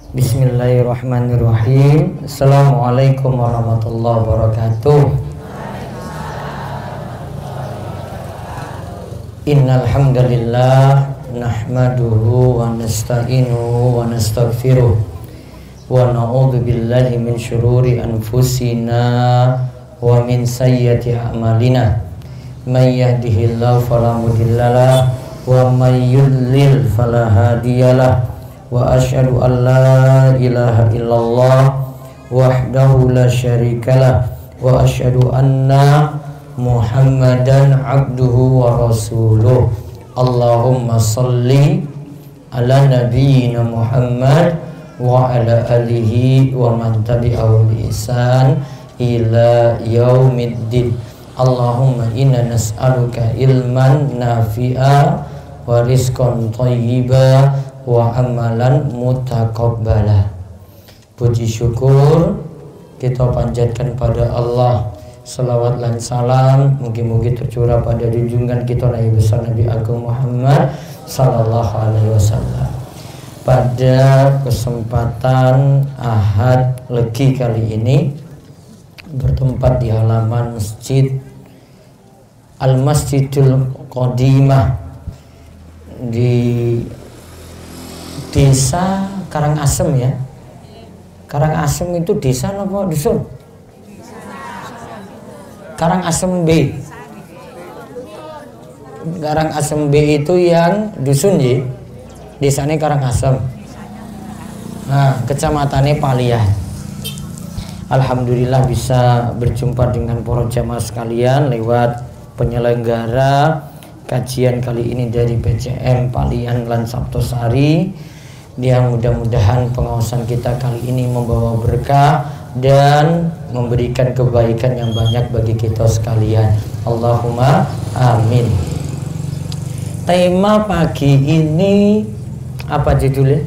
Bismillahirrahmanirrahim. Assalamualaikum warahmatullahi wabarakatuh. Innal hamdalillah nahmaduhu wa nasta'inuhu wa nastaghfiruh wa na'udzu billahi min syururi anfusina wa min sayyiati a'malina. May yahdihillahu fala mudhillalah wa may yudlil fala hadiyalah. Wa asyhadu an la ilaha illallah wahdahu la syarikalah wa asyhadu anna Muhammadan abduhu wa rasuluh. Allahumma salli ala nabiyyina Muhammad wa ala alihi wa man tabi'ahum bi ihsan ila yaumiddin. Allahumma inna nas'aluka ilman nafi'a wa rizqan thayyiba wa amalan mutaqabbala. Puji syukur kita panjatkan pada Allah. Salawat dan salam mugi-mugi tercurah pada junjungan kita Nabi besar Nabi Agung Muhammad sallallahu alaihi wasallam. Pada kesempatan Ahad Legi kali ini bertempat di halaman Masjid Al-Masjidul Qadimah di Desa Karangasem ya. Karangasem itu desa apa dusun? Karangasem B. Karangasem B itu yang dusun ya. Desanya Karangasem. Nah, kecamatannya Palian. Alhamdulillah bisa berjumpa dengan para jamaah sekalian lewat penyelenggara kajian kali ini dari PCM Palian lan Sabtosari. Yang mudah-mudahan pengawasan kita kali ini membawa berkah dan memberikan kebaikan yang banyak bagi kita sekalian. Allahumma amin. Tema pagi ini apa judulnya?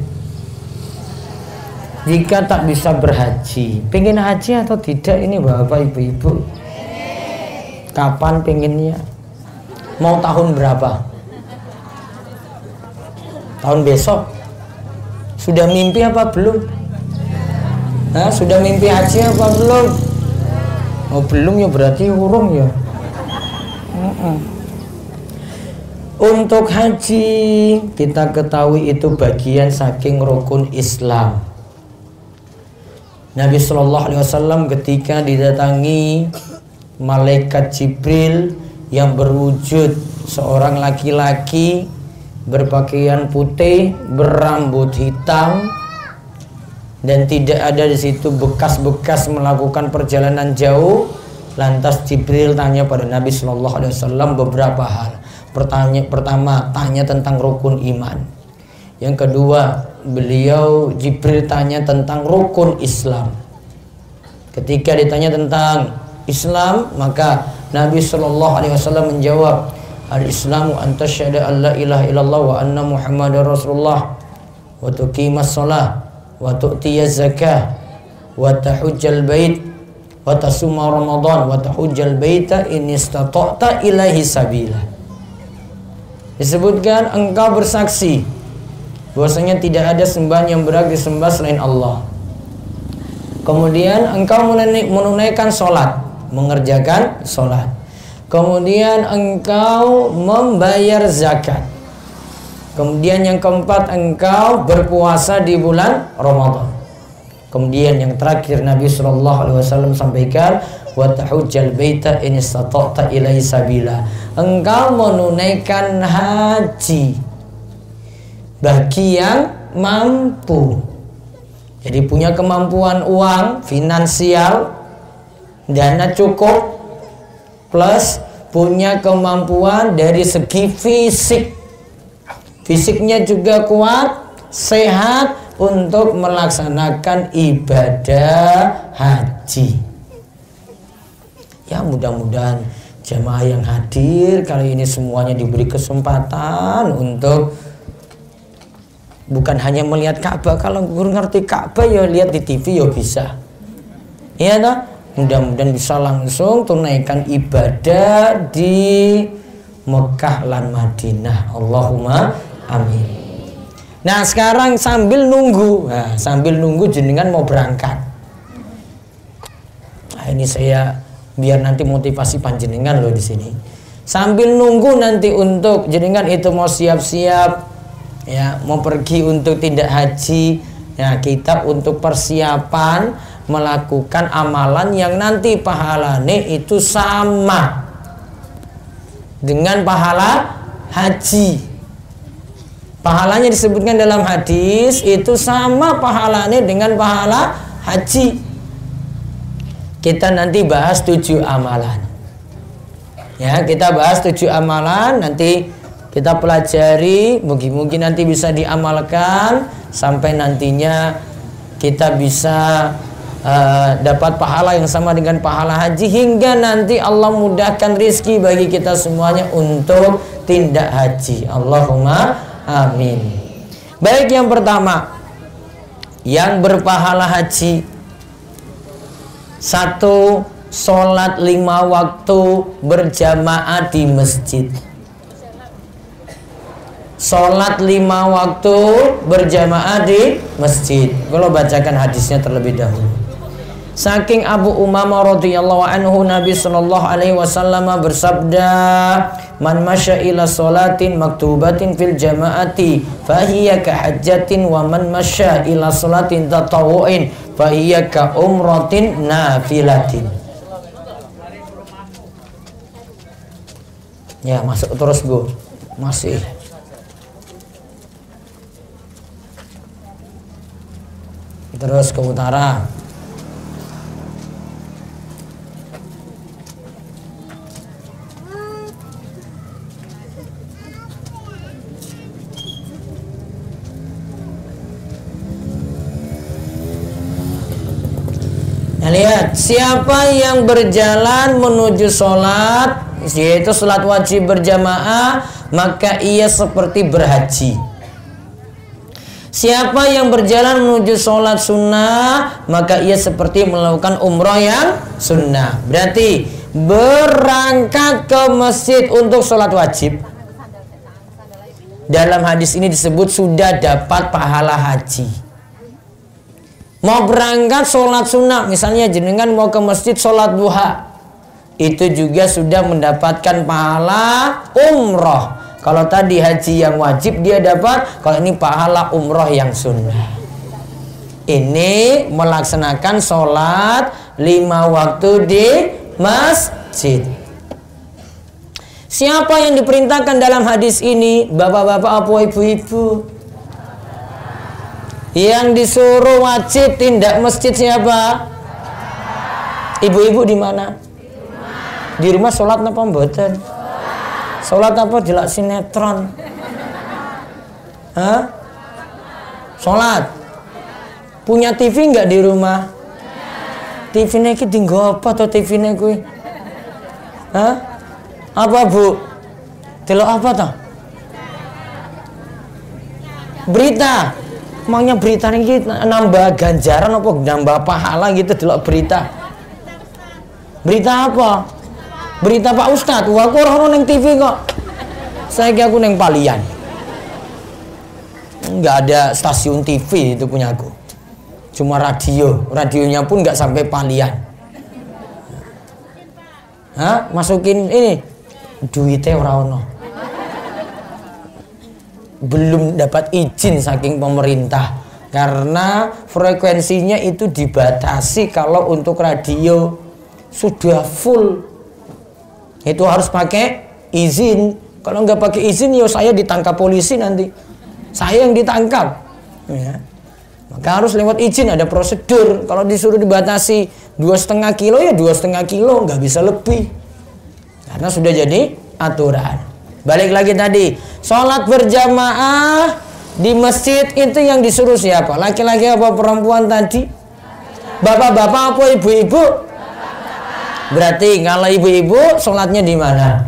Jika tak bisa berhaji. Pengen haji atau tidak ini bapak ibu-ibu? Kapan pengennya? Mau tahun berapa? Tahun besok? Sudah mimpi apa belum? Nah, sudah mimpi haji apa belum? Oh belum ya, berarti urung ya. Untuk haji kita ketahui itu bagian saking rukun Islam. Nabi Shallallahu Alaihi Wasallam ketika didatangi malaikat Jibril yang berwujud seorang laki-laki berpakaian putih, berambut hitam, dan tidak ada di situ bekas-bekas melakukan perjalanan jauh. Lantas Jibril tanya pada Nabi Shallallahu Alaihi Wasallam beberapa hal. Pertama, tanya tentang rukun iman. Yang kedua, Jibril tanya tentang rukun Islam. Ketika ditanya tentang Islam, maka Nabi Shallallahu Alaihi Wasallam menjawab, al-Islamu an tasyhadu an la ilaha illallah wa anna Muhammadar Rasulullah wa tuqimas shalah wa tu'tiyaz zakah wa tahujjal bait wa tasuma ramadan wa tahujjal baita in istata'ta ilaihi sabila. Disebutkan engkau bersaksi bahwasanya tidak ada sembahan yang berhak disembah selain Allah. Kemudian engkau menunaikan salat, mengerjakan salat. Kemudian engkau membayar zakat. Kemudian yang keempat, engkau berpuasa di bulan Ramadan. Kemudian yang terakhir Nabi Shallallahu Alaihi Wasallam sampaikan, wa tahujjal baita in istata'ta ilaihi sabila. Engkau menunaikan haji bagi yang mampu. Jadi punya kemampuan uang, finansial, dana cukup, plus punya kemampuan dari segi fisik. Fisiknya juga kuat, sehat untuk melaksanakan ibadah haji. Ya mudah-mudahan jamaah yang hadir kali ini semuanya diberi kesempatan untuk bukan hanya melihat Ka'bah. Kalau guru ngerti Ka'bah ya lihat di TV ya bisa. Iya toh? Mudah-mudahan bisa langsung tunaikan ibadah di Mekah lan Madinah. Allahumma amin. Nah sekarang sambil nunggu jenengan mau berangkat. Nah, ini saya biar nanti motivasi panjenengan loh di sini. Sambil nunggu nanti untuk jenengan itu mau siap-siap, ya mau pergi untuk tindak haji. Nah kita untuk persiapan melakukan amalan yang nanti pahalanya itu sama dengan pahala haji. Pahalanya disebutkan dalam hadis itu sama pahalanya dengan pahala haji. Kita nanti bahas 7 amalan. Ya, kita bahas 7 amalan, nanti kita pelajari, mungkin nanti bisa diamalkan sampai nantinya kita bisa dapat pahala yang sama dengan pahala haji, hingga nanti Allah mudahkan rizki bagi kita semuanya untuk tindak haji. Allahumma amin. Baik, yang pertama yang berpahala haji, 1, sholat 5 waktu berjamaah di masjid. Sholat 5 waktu berjamaah di masjid. Kalau bacakan hadisnya terlebih dahulu. Saking Abu Umamah radhiyallahu anhu, Nabi sallallahu alaihi wasallam bersabda, "Man masya ila sholatin maktubatin fil jamaati fahiya ka hajjatin, wa man masya ila sholatin tatawu'in fahiya ka umratin nafilatin." Ya, masuk terus Bu. Masih. Terus ke utara. Nah, lihat, siapa yang berjalan menuju sholat, yaitu sholat wajib berjamaah, maka ia seperti berhaji. Siapa yang berjalan menuju sholat sunnah, maka ia seperti melakukan umroh yang sunnah. Berarti berangkat ke masjid untuk sholat wajib, dalam hadis ini disebut sudah dapat pahala haji. Mau berangkat sholat sunnah, misalnya jenengan mau ke masjid sholat duha, itu juga sudah mendapatkan pahala umroh. Kalau tadi haji yang wajib dia dapat, kalau ini pahala umroh yang sunnah. Ini melaksanakan sholat 5 waktu di masjid. Siapa yang diperintahkan dalam hadis ini? Bapak-bapak apa ibu-ibu? Yang disuruh wajib tindak masjid siapa? Ibu-ibu di mana? Di rumah sholat apa mboten? Sholat apa delok sinetron? Hah? Sholat. Punya TV nggak di rumah? TV-nya iki dinggo apa to TV-nya kuwi? Hah? Apa Bu? Delok apa toh? Berita. Emangnya berita ini nambah ganjaran apa nambah pahala gitu delok berita? Berita apa? Berita Pak Ustadz. Wah, aku orang neng TV kok. Saya kira aku neng Palian. Nggak ada stasiun TV itu punya aku. Cuma radio. Radionya pun nggak sampai Palian. Hah? Masukin ini duitnya ora ono. Belum dapat izin saking pemerintah karena frekuensinya itu dibatasi. Kalau untuk radio sudah full itu harus pakai izin. Kalau nggak pakai izin, ya saya ditangkap polisi nanti. Saya yang ditangkap. Ya. Maka harus lewat izin, ada prosedur. Kalau disuruh dibatasi 2,5 kilo ya 2,5 kilo, nggak bisa lebih. Karena sudah jadi aturan. Balik lagi tadi, sholat berjamaah di masjid itu yang disuruh siapa? Laki-laki apa perempuan tadi? Bapak-bapak apa ibu-ibu? Berarti kalau ibu-ibu sholatnya di mana?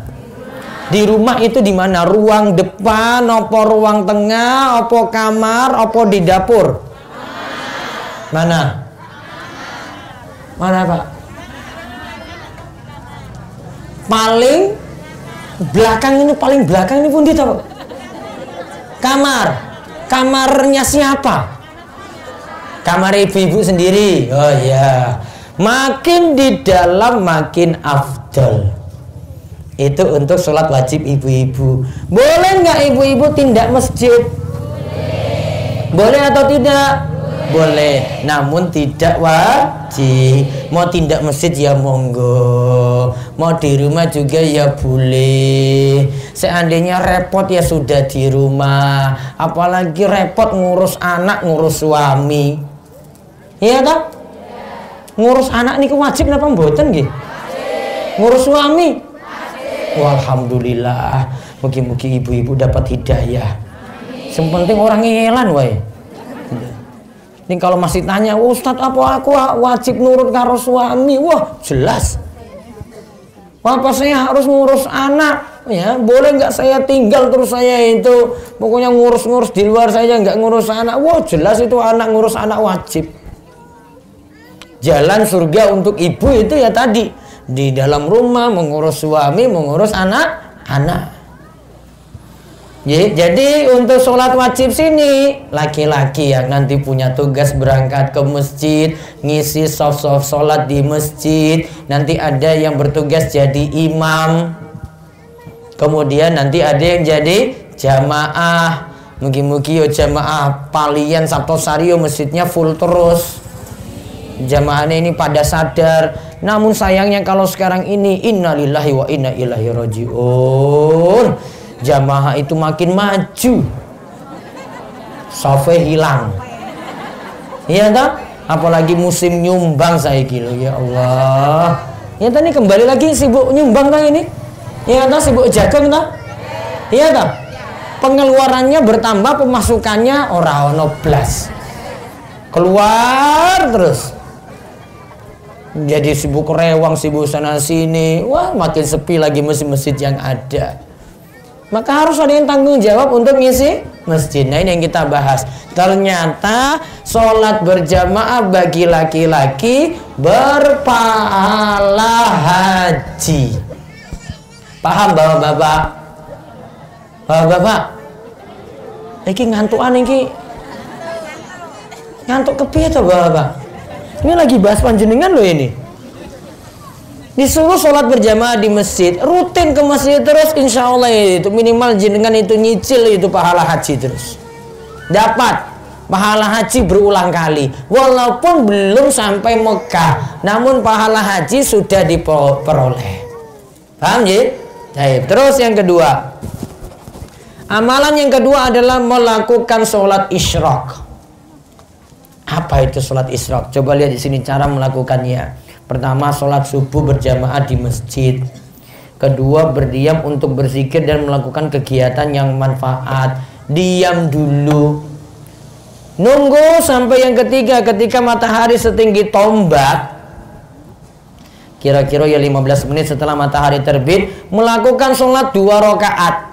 Di rumah itu di mana? Ruang depan, apa ruang tengah, apa kamar, apa di dapur? Mana? Mana Pak? Paling belakang ini pun di Kamar. Kamarnya siapa? Kamar ibu-ibu sendiri. Oh iya. Makin di dalam makin afdal. Itu untuk sholat wajib ibu-ibu. Boleh nggak ibu-ibu tindak masjid? Boleh atau tidak? Boleh. Namun tidak wajib. Mau tindak masjid ya monggo. Mau di rumah juga ya boleh. Seandainya repot ya sudah di rumah. Apalagi repot ngurus anak, ngurus suami. Iya tak? Ngurus anak ini wajib napa mboten nggih? Ngurus suami? Walhamdulillah. Mugi-mugi ibu-ibu dapat hidayah. Yang penting orang ngelan wae. Ini kalau masih tanya, Ustadz apa aku wajib nurut karo suami? Wah jelas. Apa saya harus ngurus anak? Ya boleh nggak saya tinggal terus saya itu pokoknya ngurus-ngurus di luar saja nggak ngurus anak? Wah jelas itu anak ngurus anak wajib. Jalan surga untuk ibu itu ya tadi di dalam rumah mengurus suami, mengurus anak-anak. Jadi untuk sholat wajib sini laki-laki yang nanti punya tugas berangkat ke masjid, ngisi soft sholat di masjid. Nanti ada yang bertugas jadi imam. Kemudian nanti ada yang jadi jamaah. Mugi-mugi yo jamaah palian Sabtu Sario masjidnya full terus. Jamaahnya ini pada sadar. Namun sayangnya kalau sekarang ini innalillahi wa inna ilaihi rajiun. Jamaah itu makin maju. Sofe hilang. Iya tak? Apalagi musim nyumbang saya kilo ya Allah. Ya tadi kembali lagi sibuk nyumbang tak ini? Iya tak sibuk jagung tak? Iya tak? Pengeluarannya bertambah, pemasukannya ora ono blas. Keluar terus. Jadi sibuk rewang, sibuk sana sini. Wah makin sepi lagi masjid-masjid yang ada. Maka harus ada yang tanggung jawab untuk ngisi masjid. Nah ini yang kita bahas. Ternyata sholat berjamaah bagi laki-laki berpahala haji. Paham bapak-bapak? Bapak-bapak? Iki ngantukan iki. Ngantuk kepiye to bapak? Ini lagi bahas panjenengan loh ini. Disuruh sholat berjamaah di masjid, rutin ke masjid terus, insya Allah itu minimal jenengan itu nyicil itu pahala haji terus. Dapat pahala haji berulang kali, walaupun belum sampai Mekah, namun pahala haji sudah diperoleh. Paham ya? Terus yang kedua, amalan yang kedua adalah melakukan sholat isyraq. Apa itu sholat isyraq? Coba lihat di sini cara melakukannya. Pertama, sholat subuh berjamaah di masjid. Kedua, berdiam untuk berzikir dan melakukan kegiatan yang manfaat. Diam dulu. Nunggu sampai yang ketiga, ketika matahari setinggi tombak. Kira-kira ya 15 menit setelah matahari terbit, melakukan sholat 2 rakaat.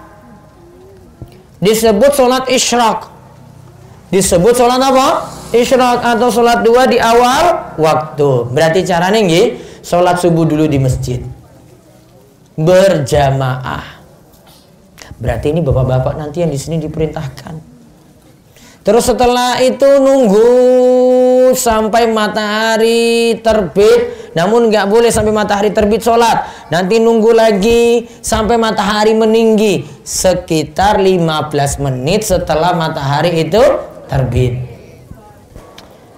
Disebut sholat isyraq. Disebut sholat apa? Isyraq atau sholat 2 di awal waktu. Berarti caranya nggih, sholat subuh dulu di masjid berjamaah. Berarti ini bapak-bapak nanti yang di sini diperintahkan. Terus setelah itu nunggu sampai matahari terbit. Namun nggak boleh sampai matahari terbit sholat. Nanti nunggu lagi sampai matahari meninggi. Sekitar 15 menit setelah matahari itu terbit.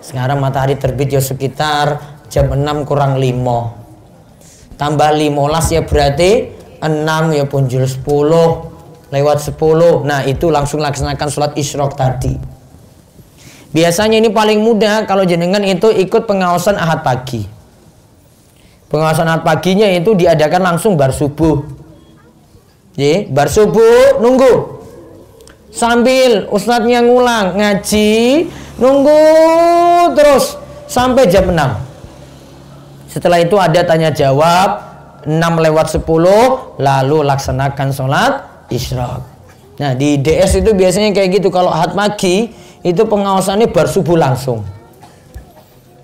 Sekarang matahari terbit ya sekitar jam 6 kurang 5. Tambah 15 ya berarti 6 ya punjul 10 lewat 10. Nah itu langsung laksanakan sholat isyraq tadi. Biasanya ini paling mudah kalau jenengan itu ikut pengawasan ahad pagi. Pengawasan ahad paginya itu diadakan langsung bar subuh. Bar subuh nunggu. Sambil ustadznya ngulang ngaji, nunggu terus sampai jam 6. Setelah itu ada tanya jawab 6 lewat 10, lalu laksanakan sholat isyraq. Nah di DS itu biasanya kayak gitu. Kalau ahad pagi itu pengawasannya bar subuh langsung.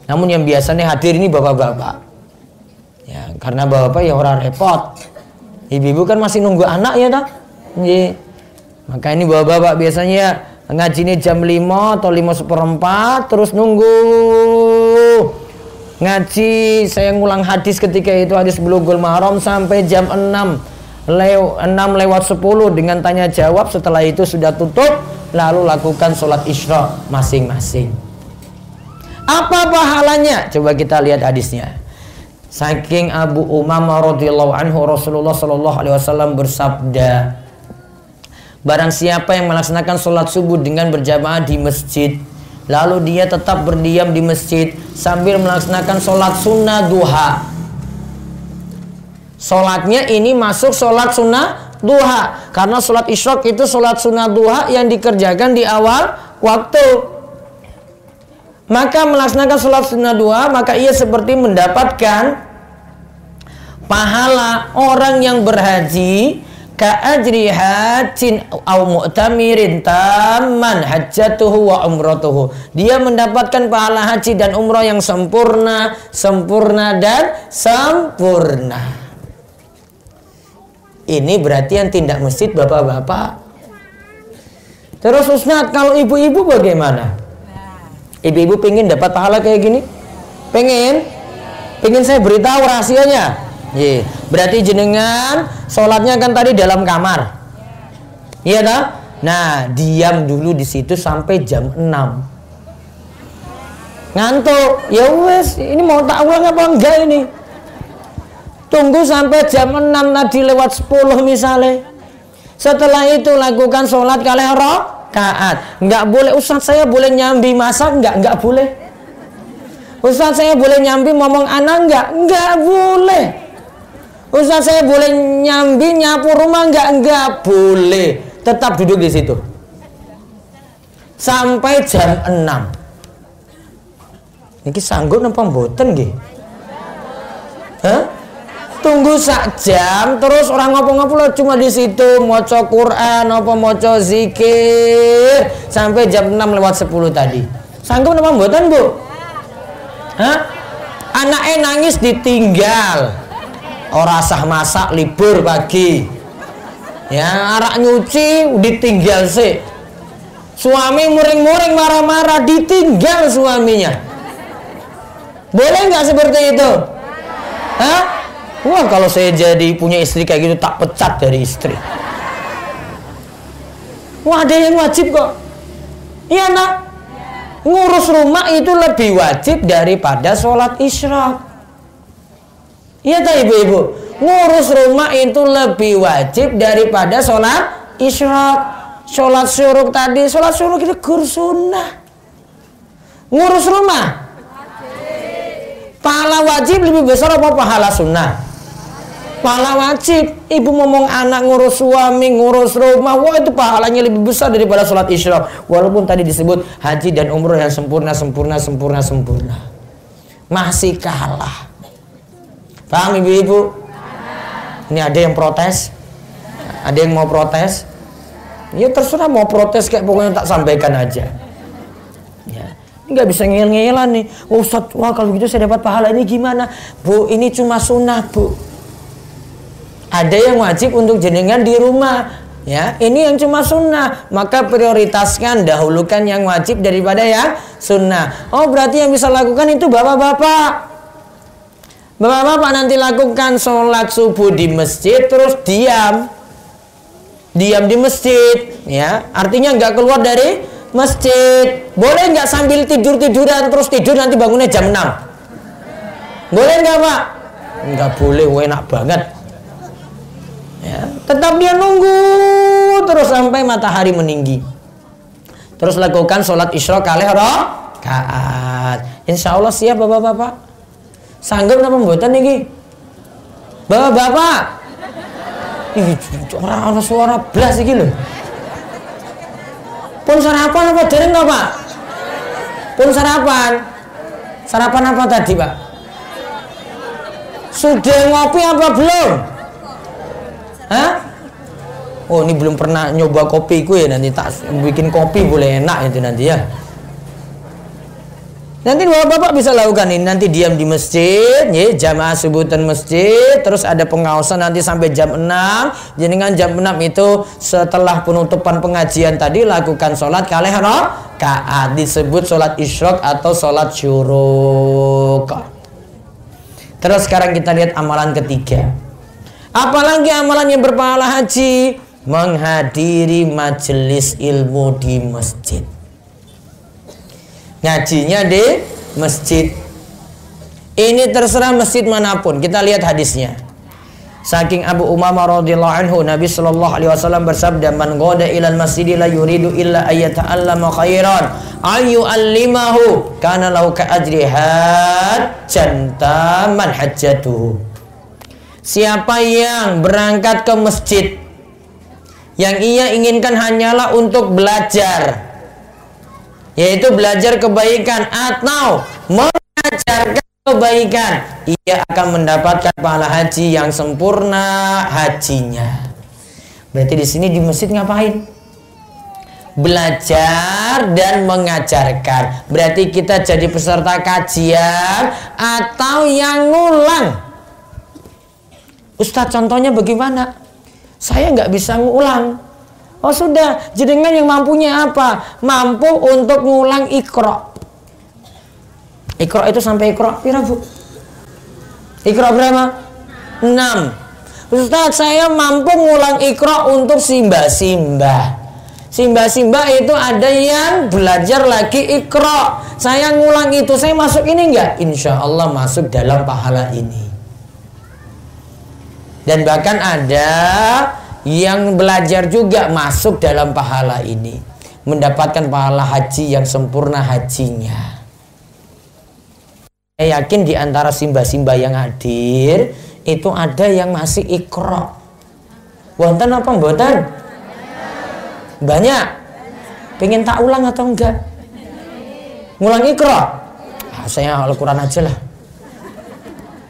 Namun yang biasanya hadir ini bapak-bapak. Ya karena bapak ya orang repot. Ibu-ibu kan masih nunggu anak ya tak? Maka ini bapak-bapak biasanya ngaji ini jam 5 atau 5:15, terus nunggu ngaji, saya ngulang hadis ketika itu, hadis Bulughul Maram sampai jam 6:10 dengan tanya jawab. Setelah itu sudah tutup, lalu lakukan sholat isyraq masing-masing. Apa pahalanya? Coba kita lihat hadisnya. Saking Abu Umamah radhiyallahu anhu, Rasulullah sallallahu alaihi wasallam bersabda, barang siapa yang melaksanakan sholat subuh dengan berjamaah di masjid, lalu dia tetap berdiam di masjid sambil melaksanakan sholat sunnah duha. Sholatnya ini masuk sholat sunnah duha, karena sholat isyraq itu sholat sunnah duha yang dikerjakan di awal waktu. Maka melaksanakan sholat sunnah duha, maka ia seperti mendapatkan pahala orang yang berhaji, ka'ajri hajin au mu'tamirin tamman hajjatuhu wa umratuhu. Dia mendapatkan pahala haji dan umrah yang sempurna, sempurna dan sempurna. Ini berarti yang tindak masjid bapak-bapak. Terus Ustaz, kalau ibu-ibu bagaimana? Ibu-ibu pengen dapat pahala kayak gini? Pengen? Pengen saya beritahu rahasianya? Ye. Berarti jenengan sholatnya kan tadi dalam kamar. Iya tak? Nah, diam dulu di situ sampai jam 6. Ngantuk. Ya wes, ini mau tak ulang apa enggak ini? Tunggu sampai jam 6 tadi lewat 10 misalnya. Setelah itu lakukan sholat kali rakaat. Enggak boleh, Ustaz saya boleh nyambi masak? Enggak boleh. Ustaz saya boleh nyambi ngomong anak? Enggak boleh. Ustaz saya boleh nyambi nyapu rumah? Enggak boleh. Tetap duduk di situ sampai jam 6. Ini sanggup napa mboten nggih? Hah? Tunggu sak jam terus orang ngopo-ngopo cuma di situ maca Quran apa maca zikir sampai jam 6 lewat 10 tadi. Sanggup napa mboten, Bu? Hah? Anaknya nangis ditinggal. Ora sah masak libur pagi. Ya, arak nyuci ditinggal sih. Suami muring-muring marah-marah ditinggal suaminya. Boleh nggak seperti itu? Hah? Wah, kalau saya jadi punya istri kayak gitu tak pecat dari istri. Wah, ada yang wajib kok. Iya nak, ngurus rumah itu lebih wajib daripada sholat isyraq. Iya tak ibu-ibu? Ngurus rumah itu lebih wajib daripada sholat isyraq. Sholat syuruk tadi, sholat syuruk itu gur sunnah. Ngurus rumah pahala wajib lebih besar apa pahala sunnah? Pahala wajib. Ibu ngomong anak, ngurus suami, ngurus rumah, wah itu pahalanya lebih besar daripada sholat isyraq. Walaupun tadi disebut haji dan umroh yang sempurna, masih kalah. Paham ibu-ibu? Ini ada yang protes, ada yang mau protes. Ya terserah mau protes kayak pokoknya tak sampaikan aja. Ya, nggak bisa ngeyel-ngeyelan nih. Oh, Ustaz, wah kalau gitu saya dapat pahala ini gimana? Bu, ini cuma sunnah, Bu. Ada yang wajib untuk jenengan di rumah, ya. Ini yang cuma sunnah, maka prioritaskan, dahulukan yang wajib daripada yang sunnah. Oh, berarti yang bisa lakukan itu bapak-bapak. Bapak-bapak nanti lakukan sholat subuh di masjid, terus diam di masjid, ya. Artinya nggak keluar dari masjid. Boleh nggak sambil tidur-tiduran terus tidur nanti bangunnya jam 6? Boleh nggak, Pak? Nggak boleh, enak banget. Ya, tetap dia nunggu terus sampai matahari meninggi. Terus lakukan sholat isyraq kali rakaat. Insya Allah siap bapak-bapak. Sanggup napa mboten niki? Bapak-bapak. Ih, orang suara blas iki lho. Pun sarapan apa dereng to, Pak? Pun sarapan. Sarapan apa tadi, Pak? Sudah ngopi apa belum? Hah? Oh, ini belum pernah nyoba kopiku ya, nanti tak bikin kopi boleh enak itu nanti ya. Nanti bapak bisa lakukan ini. Nanti diam di masjid, ya, jamaah subutan masjid, terus ada pengawasan nanti sampai jam 6. Jenengan jam 6 itu setelah penutupan pengajian tadi lakukan sholat kalih rakaat, disebut sholat isyraq atau sholat syuruq. Terus sekarang kita lihat amalan ketiga. Apalagi amalan yang berpahala haji? Menghadiri majelis ilmu di masjid. Ngajinya di masjid. Ini terserah masjid manapun. Kita lihat hadisnya. Saking Abu Umamah radhiyallahu anhu, Nabi sallallahu alaihi wasallam bersabda, "Man ghada ilal masjid la yuridu illa ayyata'allama khairan, ayu allimahu, kana lahu ka ajri hajjan taman hajjatuhu." Siapa yang berangkat ke masjid yang ia inginkan hanyalah untuk belajar, yaitu belajar kebaikan atau mengajarkan kebaikan, ia akan mendapatkan pahala haji yang sempurna hajinya. Berarti di sini di masjid ngapain? Belajar dan mengajarkan. Berarti kita jadi peserta kajian atau yang ngulang. Ustadz, contohnya bagaimana? Saya nggak bisa ngulang. Oh sudah, jenengan yang mampunya apa? Mampu untuk ngulang Iqra. Iqra itu sampai Iqra pira, Bu? Iqra berapa? 6. Ustaz, saya mampu ngulang Iqra untuk simbah-simbah. Simbah-simbah itu ada yang belajar lagi Iqra. Saya ngulang itu, saya masuk ini enggak? Insya Allah masuk dalam pahala ini. Dan bahkan ada yang belajar juga masuk dalam pahala ini, mendapatkan pahala haji yang sempurna hajinya. Saya yakin di antara simbah-simbah yang hadir itu ada yang masih Iqra. Wonten apa mboten? Banyak. Pengen tak ulang atau enggak? Ngulang Iqra? Saya Al-Quran aja lah.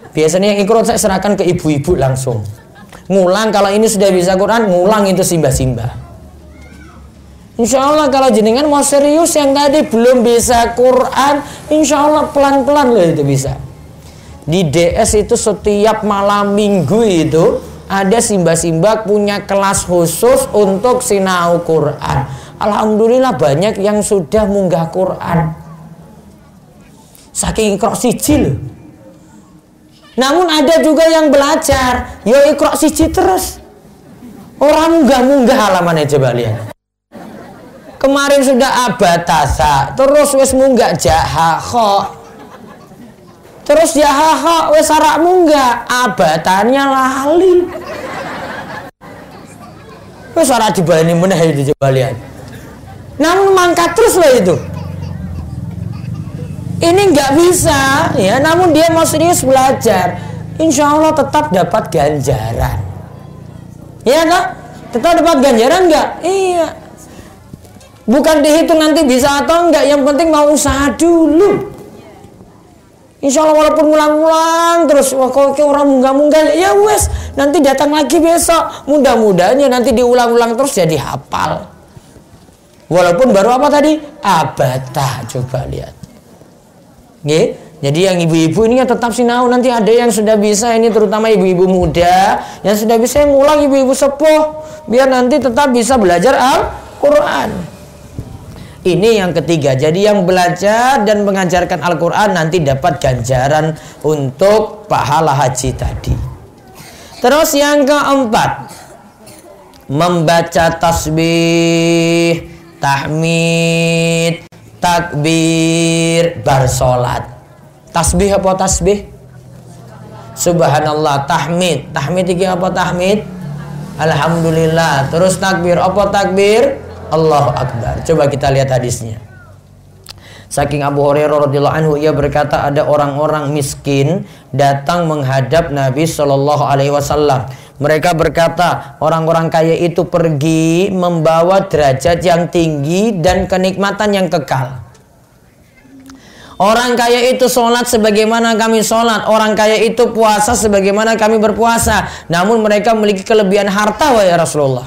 Biasanya yang Iqra saya serahkan ke ibu-ibu langsung. Ngulang, kalau ini sudah bisa Quran, ngulang itu simbah-simbah. Insya Allah kalau jenengan mau serius yang tadi belum bisa Quran, insya Allah pelan-pelan loh itu bisa. Di DS itu setiap malam minggu itu ada simbah-simbah punya kelas khusus untuk sinau Quran. Alhamdulillah banyak yang sudah munggah Quran. Saking Iqra siji loh. Namun ada juga yang belajar, yo Iqra siji terus. Orang munggah-munggah halamannya, coba lihat. Kemarin sudah abatasa, terus wis munggah jaha. Terus jaha wis sarak munggah, abatannya lali. Wis sarak dibani meneh itu, coba lihat. Namun mangkat terus loh itu. Ini nggak bisa ya, namun dia mau serius belajar, insya Allah tetap dapat ganjaran. Iya kan? Tetap dapat ganjaran nggak? Iya. Bukan dihitung nanti bisa atau enggak, yang penting mau usaha dulu. Insya Allah walaupun ngulang-ngulang terus, wah kok orang munggah-munggah, ya wes nanti datang lagi besok. Mudah-mudahan nanti diulang-ulang terus jadi hafal. Walaupun baru apa tadi? Abata, coba lihat. Nggih, jadi yang ibu-ibu ini ya tetap sinau. Nanti ada yang sudah bisa, ini terutama ibu-ibu muda yang sudah bisa ngulang, ibu-ibu sepuh, biar nanti tetap bisa belajar Al-Quran. Ini yang ketiga. Jadi yang belajar dan mengajarkan Al-Quran nanti dapat ganjaran untuk pahala haji tadi. Terus yang keempat, membaca tasbih, tahmid, takbir, bersolat. Tasbih apa tasbih? Subhanallah. Tahmid, tahmid iki apa tahmid? Alhamdulillah. Terus takbir, apa takbir? Allahu Akbar. Coba kita lihat hadisnya. Saking Abu Hurairah radhiyallahu anhu, ia berkata, ada orang-orang miskin datang menghadap Nabi Shallallahu alaihi wasallam. Mereka berkata, orang-orang kaya itu pergi membawa derajat yang tinggi dan kenikmatan yang kekal. Orang kaya itu sholat sebagaimana kami sholat. Orang kaya itu puasa sebagaimana kami berpuasa. Namun mereka memiliki kelebihan harta, wahai Rasulullah.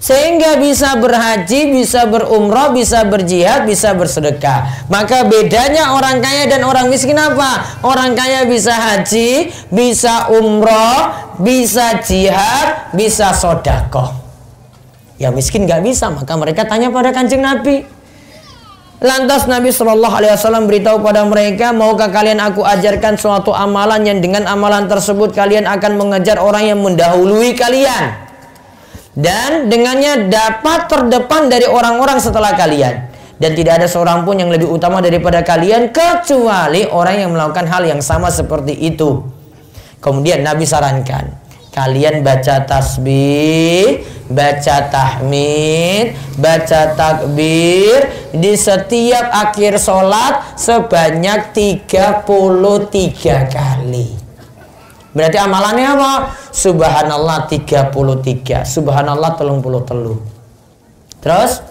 sehingga bisa berhaji, bisa berumrah, bisa berjihad, bisa bersedekah. Maka bedanya orang kaya dan orang miskin apa? Orang kaya bisa haji, bisa umrah, bisa jihad, bisa sedekah. Yang miskin nggak bisa, maka mereka tanya pada Kanjeng Nabi. Lantas Nabi SAW beritahu pada mereka, maukah kalian aku ajarkan suatu amalan yang dengan amalan tersebut kalian akan mengejar orang yang mendahului kalian, dan dengannya dapat terdepan dari orang-orang setelah kalian, dan tidak ada seorang pun yang lebih utama daripada kalian kecuali orang yang melakukan hal yang sama seperti itu. Kemudian Nabi sarankan, kalian baca tasbih, baca tahmid, baca takbir di setiap akhir sholat sebanyak 33 kali. Berarti amalannya apa? Subhanallah 33, Subhanallah 33. Terus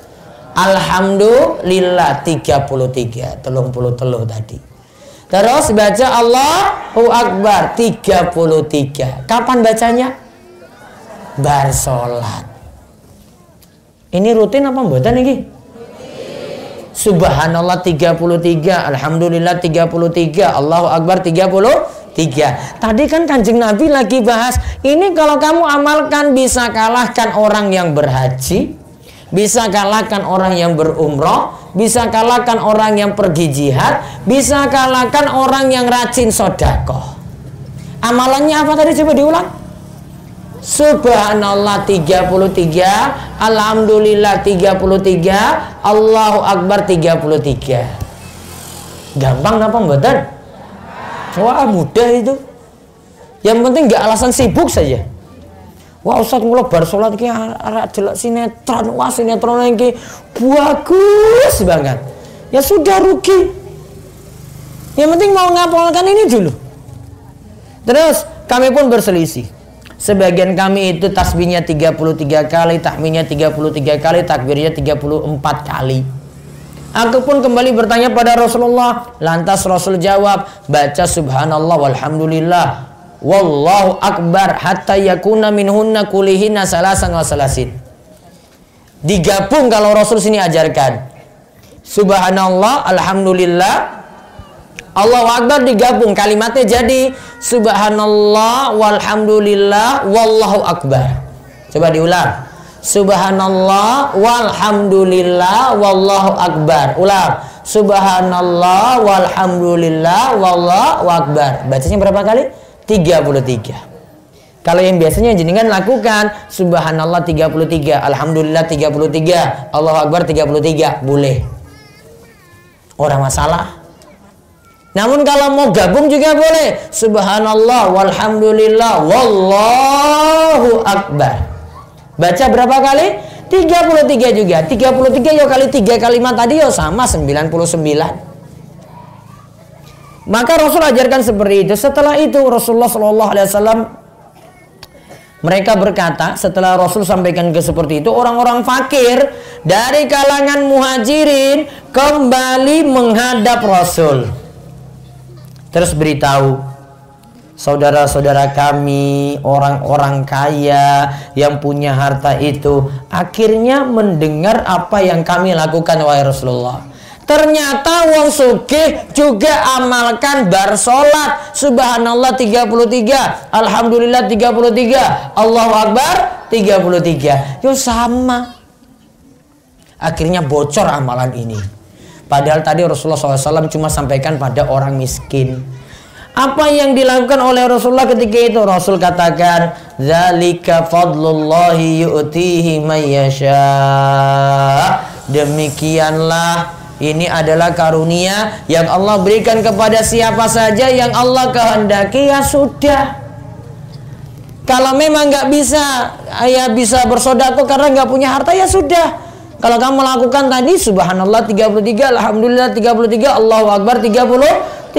Alhamdulillah 33 tadi. Terus baca Allahu Akbar 33. Kapan bacanya? Bar sholat. Ini rutin apa mboten iki? Subhanallah 33, Alhamdulillah 33, Allahu Akbar 33. Tadi kan Kanjeng Nabi lagi bahas, ini kalau kamu amalkan bisa kalahkan orang yang berhaji, bisa kalahkan orang yang berumrah, bisa kalahkan orang yang pergi jihad, bisa kalahkan orang yang rajin sedekah. Amalannya apa tadi, coba diulang? Subhanallah 33, Alhamdulillah 33, Allahu Akbar 33. Gampang apa mboten? Wah, mudah itu. Yang penting nggak alasan sibuk saja. Wah, Ustaz kula bar salat iki arek delok sinetron. Wah, sinetron iki bagus banget. Ya sudah, rugi. Yang penting mau ngapalkan ini dulu. Terus kami pun berselisih. Sebagian kami itu tasbihnya 33 kali, tahmidnya 33 kali, takbirnya 34 kali. Aku pun kembali bertanya pada Rasulullah. Lantas Rasul jawab, baca subhanallah walhamdulillah wallahu akbar hatta yakuna minhunna kulihinna salasan wa salasin. Digabung kalau Rasul sini ajarkan. Subhanallah, alhamdulillah, Allahu akbar digabung, kalimatnya jadi subhanallah walhamdulillah wallahu akbar. Coba diulang. Subhanallah walhamdulillah wallahu akbar. Ulang. Subhanallah walhamdulillah wallahu akbar. Bacanya berapa kali? 33. Kalau yang biasanya jenengan lakukan subhanallah 33, alhamdulillah 33, Allahu akbar 33, boleh. Orang masalah. Namun kalau mau gabung juga boleh. Subhanallah walhamdulillah wallahu akbar. Baca berapa kali? 33 juga. 33 yo kali 3 kalimat tadi yo sama 99. Maka Rasul ajarkan seperti itu. Setelah itu Rasulullah SAW mereka berkata, setelah Rasul sampaikan ke seperti itu, orang-orang fakir dari kalangan muhajirin kembali menghadap Rasul. Terus beritahu, saudara-saudara kami, orang-orang kaya yang punya harta itu akhirnya mendengar apa yang kami lakukan, wahai Rasulullah. Ternyata wong sugih juga amalkan bar salat subhanallah 33, alhamdulillah 33, Allahu akbar 33. Yo sama. Akhirnya bocor amalan ini. Padahal tadi Rasulullah SAW cuma sampaikan pada orang miskin. Apa yang dilakukan oleh Rasulullah ketika itu? Rasul katakan, "Dzalika fadlullahi yu'tihi may yasha." Demikianlah, ini adalah karunia yang Allah berikan kepada siapa saja yang Allah kehendaki, ya sudah. Kalau memang nggak bisa, ya bisa bersedekah karena nggak punya harta, ya sudah. Kalau kamu melakukan tadi subhanallah 33, alhamdulillah 33, Allahu akbar 33.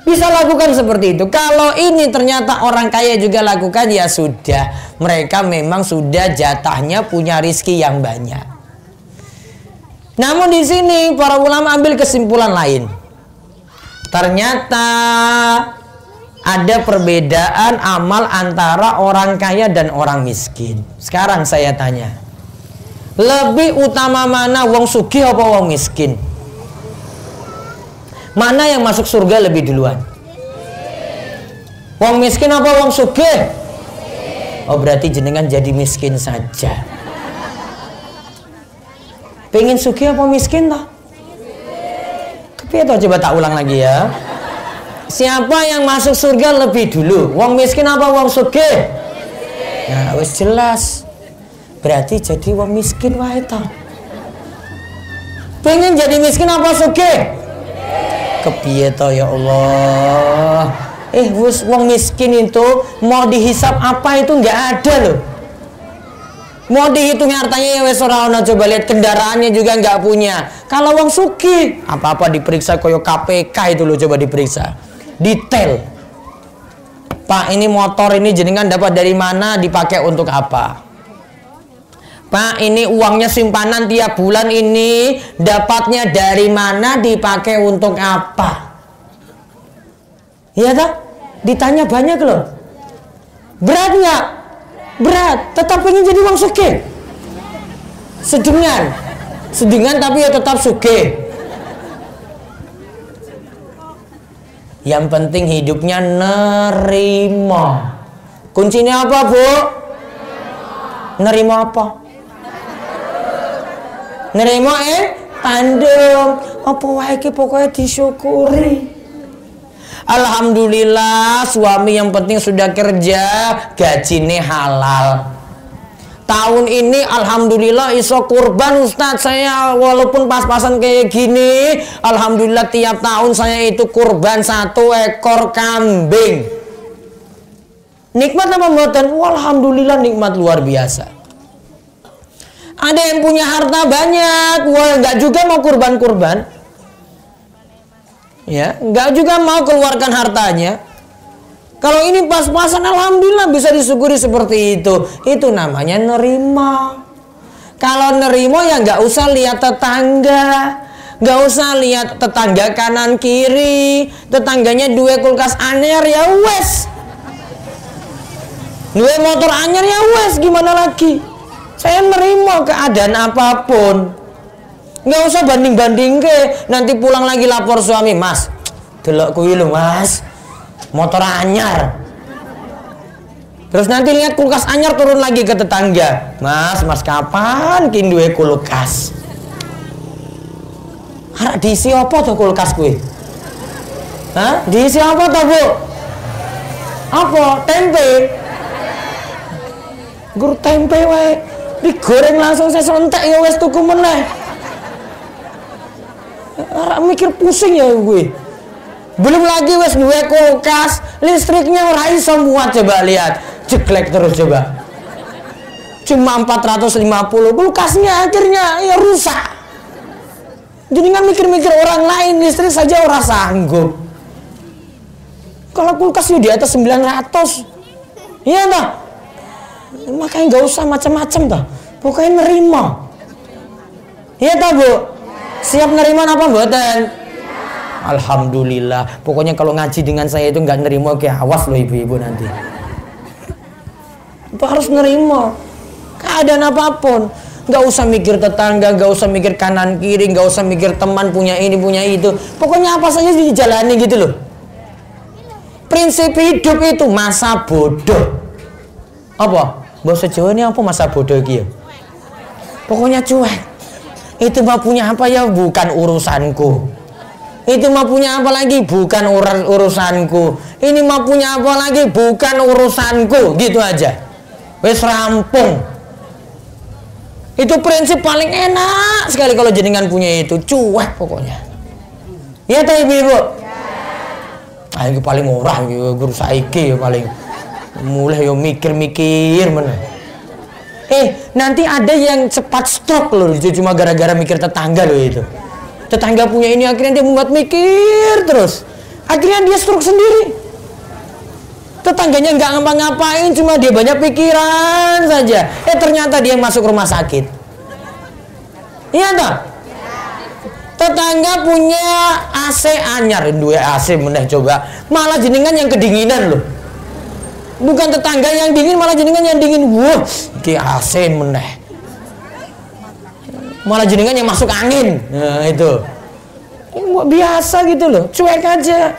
Bisa lakukan seperti itu. Kalau ini ternyata orang kaya juga lakukan, ya sudah. Mereka memang sudah jatahnya punya rizki yang banyak. Namun di sini para ulama ambil kesimpulan lain. Ternyata Ada perbedaan amal antara orang kaya dan orang miskin. Sekarang saya tanya, lebih utama mana, wong sugih apa wong miskin? Mana yang masuk surga lebih duluan? Wong miskin apa wong sugih? Oh, berarti jenengan jadi miskin saja. Pengen sugih apa miskin toh? Kepiye toh, coba tak ulang lagi ya. Siapa yang masuk surga lebih dulu? Wong miskin apa wong sugih? Nah, wis jelas. Berarti jadi wong miskin wae ta. Pengen jadi miskin apa sugih? Kepiye to ya Allah. Wis wong miskin itu mau dihisap apa itu nggak ada loh. Mau dihitung hartanya ya wis ora ono, coba lihat kendaraannya juga nggak punya. Kalau wong sugih, apa-apa diperiksa koyo KPK itu loh, coba diperiksa. Detail. Pak, ini motor ini jenengan dapat dari mana, dipakai untuk apa? Pak, ini uangnya simpanan tiap bulan ini dapatnya dari mana, dipakai untuk apa? Iya tak? Ditanya banyak loh. Berat nggak? Berat. Tetap ingin jadi wong sugih. Sedengan tapi ya tetap sugih. Yang penting hidupnya nerima. Kuncinya apa, Bu? Nerima apa? Nerima tandem. Apa wae iki pokoknya disyukuri. Alhamdulillah suami yang penting sudah kerja, gajine halal. Tahun ini alhamdulillah iso kurban Ustadz. Saya walaupun pas-pasan kayak gini, alhamdulillah tiap tahun saya itu kurban 1 ekor kambing. Nikmat apa mboten? Alhamdulillah nikmat luar biasa. Ada yang punya harta banyak, nggak juga mau kurban-kurban. Ya, nggak juga mau keluarkan hartanya. Kalau ini pas-pasan alhamdulillah bisa disyukuri seperti itu. Itu namanya nerima. Kalau nerima ya nggak usah lihat tetangga, nggak usah lihat tetangga kanan kiri, tetangganya 2 kulkas anyar ya wes, 2 motor anyar ya wes, gimana lagi? Saya nerima keadaan apapun. Nggak usah banding-banding ke, nanti pulang lagi lapor suami, Mas, delok kuwi lho Mas, motor anyar. Terus nanti lihat kulkas anyar, turun lagi ke tetangga, Mas kapan kin duwe kulkas? Harap diisi apa tuh kulkas kuwi? Hah? Diisi apa tuh, Bu? Apa? Tempe. Gur tempe wae. Digoreng langsung saya sontek ya wes tuku meneh. Harap mikir pusing ya gue. Belum lagi wes 2 kulkas, listriknya ora iso muat, coba lihat. Jeklek terus coba. Cuma 450, kulkasnya akhirnya ya rusak. Jadi nggak mikir-mikir orang lain, listrik saja ora sanggup. Kalau kulkas di atas 900, iya dah. Makanya nggak usah macam-macam dah. Pokoknya nerima. Iya tak, Bu? Siap nerima apa mboten? Alhamdulillah. Pokoknya kalau ngaji dengan saya itu nggak nerima, kayak awas loh ibu-ibu nanti. Itu harus nerima keadaan apapun. Nggak usah mikir tetangga, nggak usah mikir kanan kiri, nggak usah mikir teman punya ini punya itu. Pokoknya apa saja dijalani gitu loh. Prinsip hidup itu masa bodoh. Apa? Bahasa Jawa ini apa masa bodoh gitu? Pokoknya cuek. Itu mah punya apa ya bukan urusanku. Itu mah punya apa lagi bukan urusanku. Ini mah punya apa lagi bukan urusanku. Gitu aja. Wes rampung. Itu prinsip paling enak sekali kalau jenengan punya itu. Cuek pokoknya. Ya teh ibu-ibu. Ah, ini paling murah guru saiki ya paling. Mulai yo mikir-mikir mana. Nanti ada yang cepat stroke loh, itu cuma gara-gara mikir tetangga loh itu. Tetangga punya ini akhirnya dia membuat mikir terus. Akhirnya dia stroke sendiri. Tetangganya nggak ngapa-ngapain, cuma dia banyak pikiran saja. Ternyata dia masuk rumah sakit. Iya tak? Tetangga punya AC anyar, dua AC meneh coba. Malah jenengan yang kedinginan loh. Bukan tetangga yang dingin, malah jenengan yang dingin. Wah, iki AC meneh. Malah jenengan yang masuk angin. Nah, itu. Ini biasa gitu loh, cuek aja.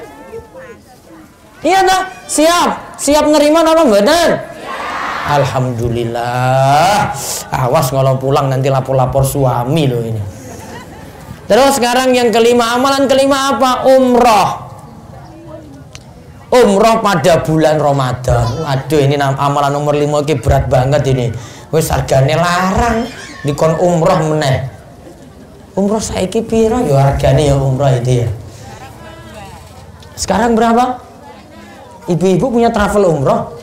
Iya dah, siap nerima apa mboten? Alhamdulillah. Awas kalau pulang nanti lapor-lapor suami loh ini. Terus sekarang yang kelima, amalan kelima apa? Umroh pada bulan Ramadan. Waduh, ini amalan nomor 5 ini berat banget ini. Wis hargane larang dikon umroh meneh. Umroh saiki piro ya hargane ya umroh itu ya? Sekarang berapa? Ibu-ibu punya travel umroh?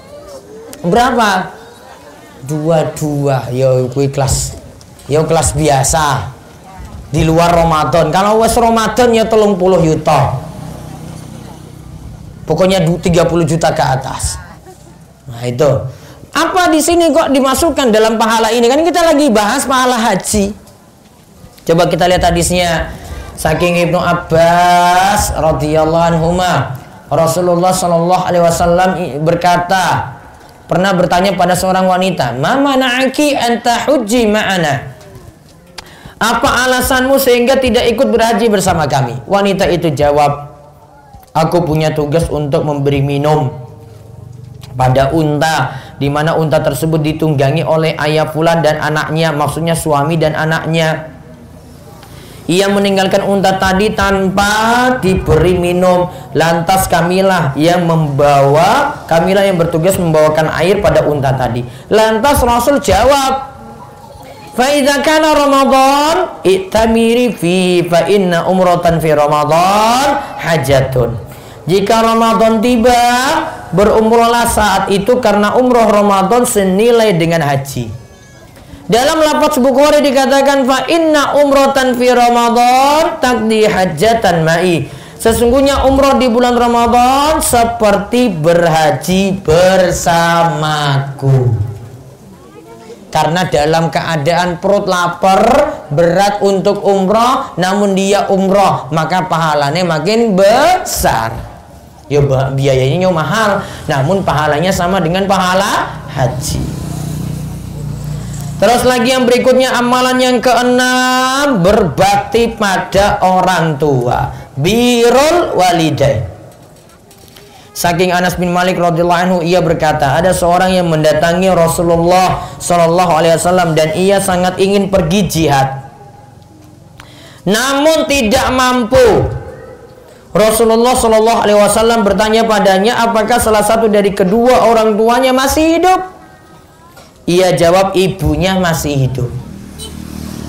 Berapa? 22. Ya kuwi kelas biasa. Di luar Ramadan. Kalau wes Ramadan ya 30 juta. Pokoknya 30 juta ke atas. Nah, itu. Apa di sini kok dimasukkan dalam pahala ini? Kan kita lagi bahas pahala haji. Coba kita lihat hadisnya. Saking Ibnu Abbas radhiyallahu anhuma, Rasulullah shallallahu alaihi wasallam berkata, pernah bertanya pada seorang wanita, "Ma mana'aki an tahujji ma'ana?" Apa alasanmu sehingga tidak ikut berhaji bersama kami? Wanita itu jawab, "Aku punya tugas untuk memberi minum pada unta, di mana unta tersebut ditunggangi oleh ayah fulan dan anaknya, maksudnya suami dan anaknya. Ia meninggalkan unta tadi tanpa diberi minum. Lantas kamilah yang bertugas membawakan air pada unta tadi." Lantas Rasul jawab, "Fa'idha kana Ramadan i'tamiri fi fa inna umratan fi Ramadan hajatun." Jika Ramadan tiba, berumrohlah saat itu karena umroh Ramadan senilai dengan haji. Dalam lafaz Bukhari dikatakan fa inna umratan fi Ramadan taqdi hajatan ma'i. Sesungguhnya umroh di bulan Ramadan seperti berhaji bersamaku. Karena dalam keadaan perut lapar, berat untuk umroh, namun dia umroh, maka pahalanya makin besar. Ya biayanya mahal, namun pahalanya sama dengan pahala haji. Terus lagi yang berikutnya, amalan yang keenam, berbakti pada orang tua. Birrul walidain. Saking Anas bin Malik radhiyallahu anhu, ia berkata, ada seorang yang mendatangi Rasulullah sallallahu alaihi wasallam dan ia sangat ingin pergi jihad, namun tidak mampu. Rasulullah sallallahu alaihi wasallam bertanya padanya, apakah salah satu dari kedua orang tuanya masih hidup? Ia jawab, ibunya masih hidup.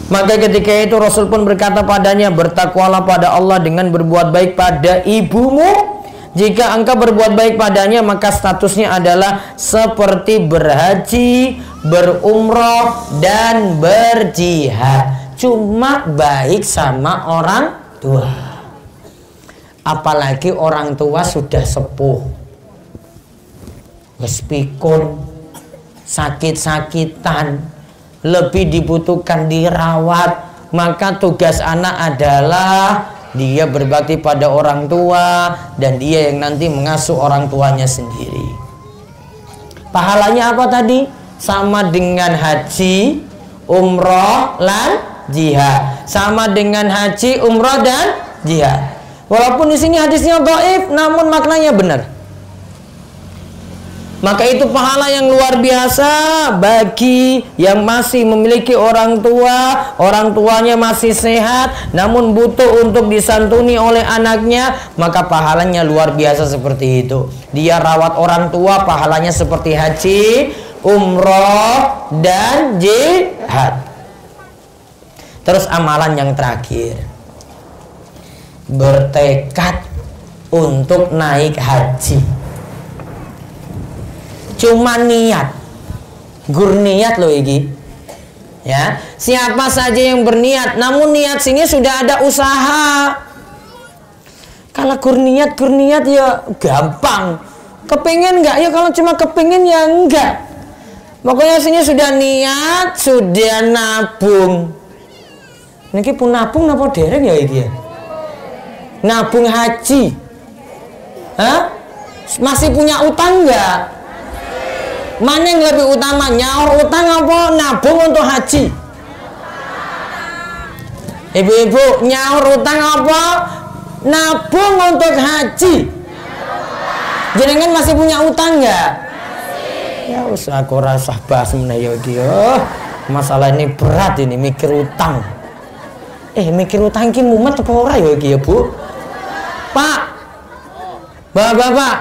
Maka ketika itu Rasul pun berkata padanya, bertakwalah pada Allah dengan berbuat baik pada ibumu. Jika engkau berbuat baik padanya, maka statusnya adalah seperti berhaji, berumroh, dan berjihad. Cuma baik sama orang tua. Apalagi orang tua sudah sepuh, wis pikun, sakit-sakitan, lebih dibutuhkan dirawat. Maka tugas anak adalah dia berbakti pada orang tua, dan dia yang nanti mengasuh orang tuanya sendiri. Pahalanya apa tadi? Sama dengan haji, umroh, dan jihad. Sama dengan haji, umroh, dan jihad. Walaupun di sini hadisnya dhaif, namun maknanya benar. Maka itu pahala yang luar biasa bagi yang masih memiliki orang tua, orang tuanya masih sehat, namun butuh untuk disantuni oleh anaknya, maka pahalanya luar biasa seperti itu. Dia rawat orang tua, pahalanya seperti haji, umroh, dan jihad. Terus amalan yang terakhir, bertekad untuk naik haji. Cuma niat, gur niat loh iki, ya. Siapa saja yang berniat, namun niat sini sudah ada usaha. Kalau gur niat ya gampang. Kepingin nggak? Ya kalau cuma kepingin ya enggak. Pokoknya sini sudah niat, sudah nabung. Niki pun nabung napa dereng ya iki ya? Nabung haji. Hah? Masih punya utang enggak? Mana yang lebih utama, nyaur utang apa nabung untuk haji? Ibu-ibu, nyaur utang apa nabung untuk haji? Jenengan masih punya utang enggak? Ya usah aku rasa bahas meneh ya. Masalah ini berat ini, mikir utang. Mikir utang ki mumet apa ora ya iki ya, Bu? Pak. Bapak-bapak.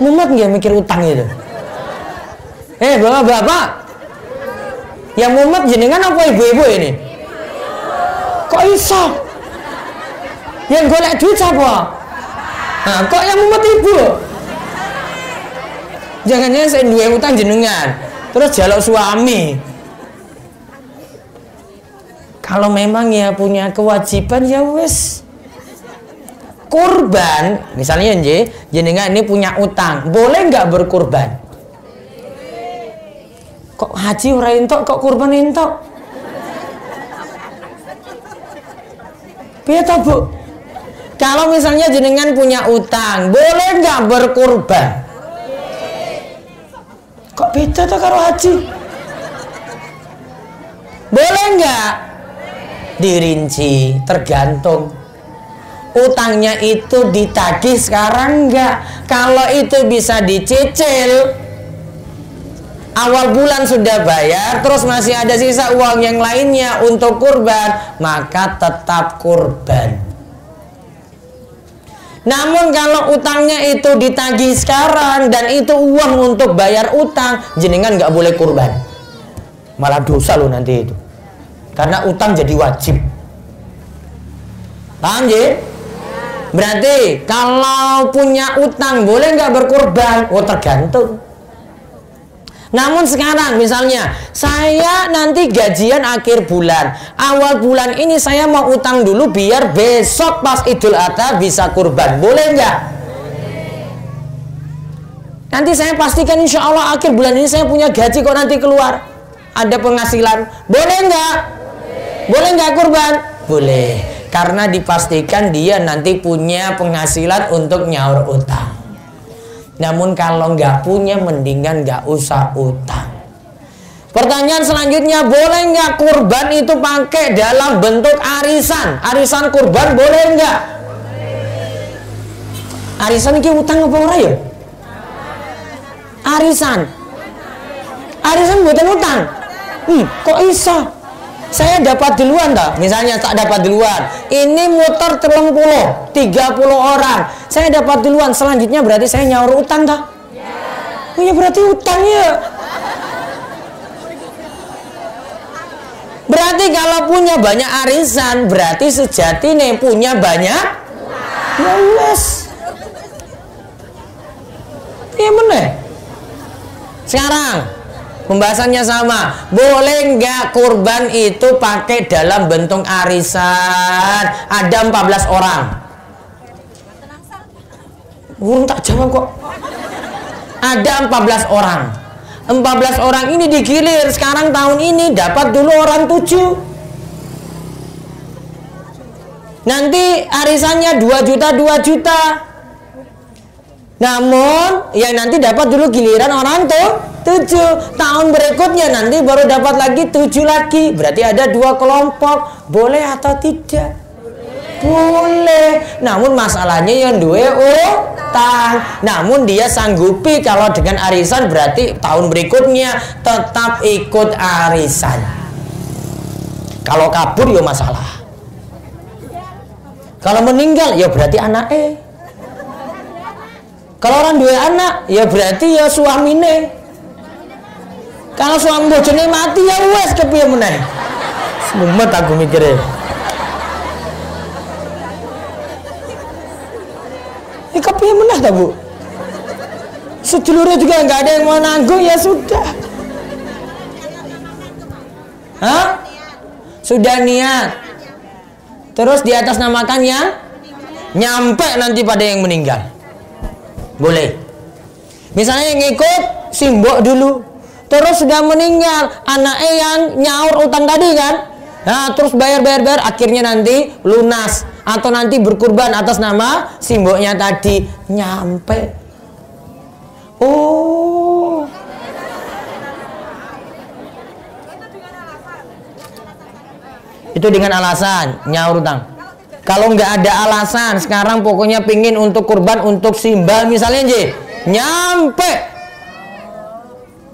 Mumet nggak mikir utang itu? Bapak-bapak. Yang mumet jenengan apa ibu-ibu ini? Kok iso? Yang golek duit siapa? Nah, kok yang mumet ibu? Jangan-jangan saya duwe utang jenengan, terus jaluk suami. Kalau memang ya punya kewajiban ya wes. Kurban, misalnya jenengan ini punya utang, boleh nggak berkurban? Kok haji ora entuk, kok kurban entuk? Piye to, Bu? Kalau misalnya jenengan punya utang, boleh nggak berkurban? Kok beda tuh karo haji? Boleh nggak? Dirinci, tergantung. Utangnya itu ditagih sekarang nggak? Kalau itu bisa dicicil, awal bulan sudah bayar, terus masih ada sisa uang yang lainnya untuk kurban, maka tetap kurban. Namun kalau utangnya itu ditagih sekarang dan itu uang untuk bayar utang, jenengan nggak boleh kurban. Malah dosa loh nanti itu. Karena utang jadi wajib. Paham ya? Berarti kalau punya utang boleh nggak berkurban? Oh tergantung. Namun sekarang misalnya saya nanti gajian akhir bulan, awal bulan ini saya mau utang dulu biar besok pas Idul Adha bisa kurban, boleh nggak? Nanti saya pastikan insya Allah akhir bulan ini saya punya gaji kok nanti keluar, ada penghasilan, boleh nggak? Boleh nggak kurban? Boleh, karena dipastikan dia nanti punya penghasilan untuk nyaur utang. Namun kalau nggak punya, mendingan nggak usah utang. Pertanyaan selanjutnya, boleh nggak kurban itu pakai dalam bentuk arisan? Arisan kurban boleh nggak? Arisan ini utang apa ora ya? Arisan buatan utang. Kok iso? Saya dapat duluan toh, misalnya tak dapat duluan. Ini muter 30 orang. Saya dapat duluan, selanjutnya berarti saya nyaur utang toh? Oh ya berarti utangnya. Berarti kalau punya banyak arisan, berarti sejati nih punya banyak. Ya wes. Iya bener. Sekarang pembahasannya sama. Boleh nggak kurban itu pakai dalam bentuk arisan? Ada 14 orang. Urung tak jawab kok. Ada 14 orang. 14 orang ini digilir. Sekarang tahun ini dapat dulu orang 7. Nanti arisannya 2 juta 2 juta. Namun yang nanti dapat dulu giliran orang tuh 7. Tahun berikutnya nanti baru dapat lagi 7 lagi. Berarti ada 2 kelompok. Boleh atau tidak? Boleh. Namun masalahnya yang duwe utang. Namun dia sanggupi kalau dengan arisan, berarti tahun berikutnya tetap ikut arisan. Kalau kabur ya masalah. Kalau meninggal ya berarti anaknya. Kalau orang dua anak ya berarti ya suamine. Kalau suami bojone mati ya wes kepiye meneh. Semumet aku mikirnya. Ya kepiye meneh ta, Bu? Sedulurnya juga nggak ada yang mau nanggung, ya sudah. Hah? Sudah niat. Terus di atas namakan yang nyampe nanti pada yang meninggal. Boleh. Misalnya yang ikut simbok dulu. Terus sudah meninggal, anaknya yang nyaur utang tadi kan, Nah, terus bayar, akhirnya nanti lunas atau nanti berkurban atas nama simboknya tadi. Nyampe. Oh. Itu dengan alasan nyaur utang. Kalau nggak ada alasan, sekarang pokoknya pingin untuk kurban untuk simbah misalnya aja, nyampe.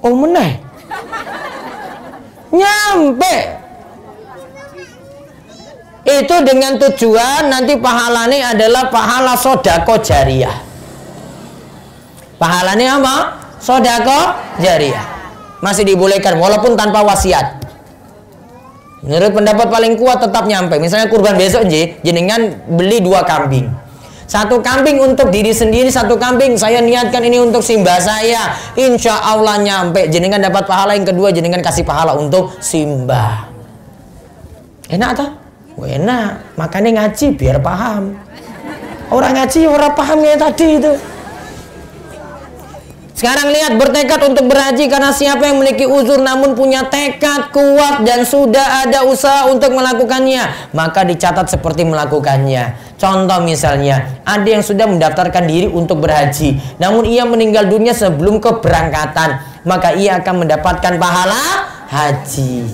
Oh meneh. Nyampe. Itu dengan tujuan nanti pahalanya adalah pahala sodako jariah. Pahalanya apa? Sodako jariah. Masih dibolehkan walaupun tanpa wasiat. Menurut pendapat paling kuat tetap nyampe. Misalnya kurban besok jenengan beli 2 kambing. 1 kambing untuk diri sendiri, 1 kambing saya niatkan ini untuk simbah saya. Insya Allah nyampe. Jenengan dapat pahala. Yang kedua jenengan kasih pahala untuk simbah. Enak tak? Enak. Makanya ngaji biar paham. Orang ngaji orang paham kayak tadi itu. Sekarang lihat, bertekad untuk berhaji karena siapa yang memiliki uzur namun punya tekad kuat dan sudah ada usaha untuk melakukannya, maka dicatat seperti melakukannya. Contoh misalnya, ada yang sudah mendaftarkan diri untuk berhaji, namun ia meninggal dunia sebelum keberangkatan, maka ia akan mendapatkan pahala haji.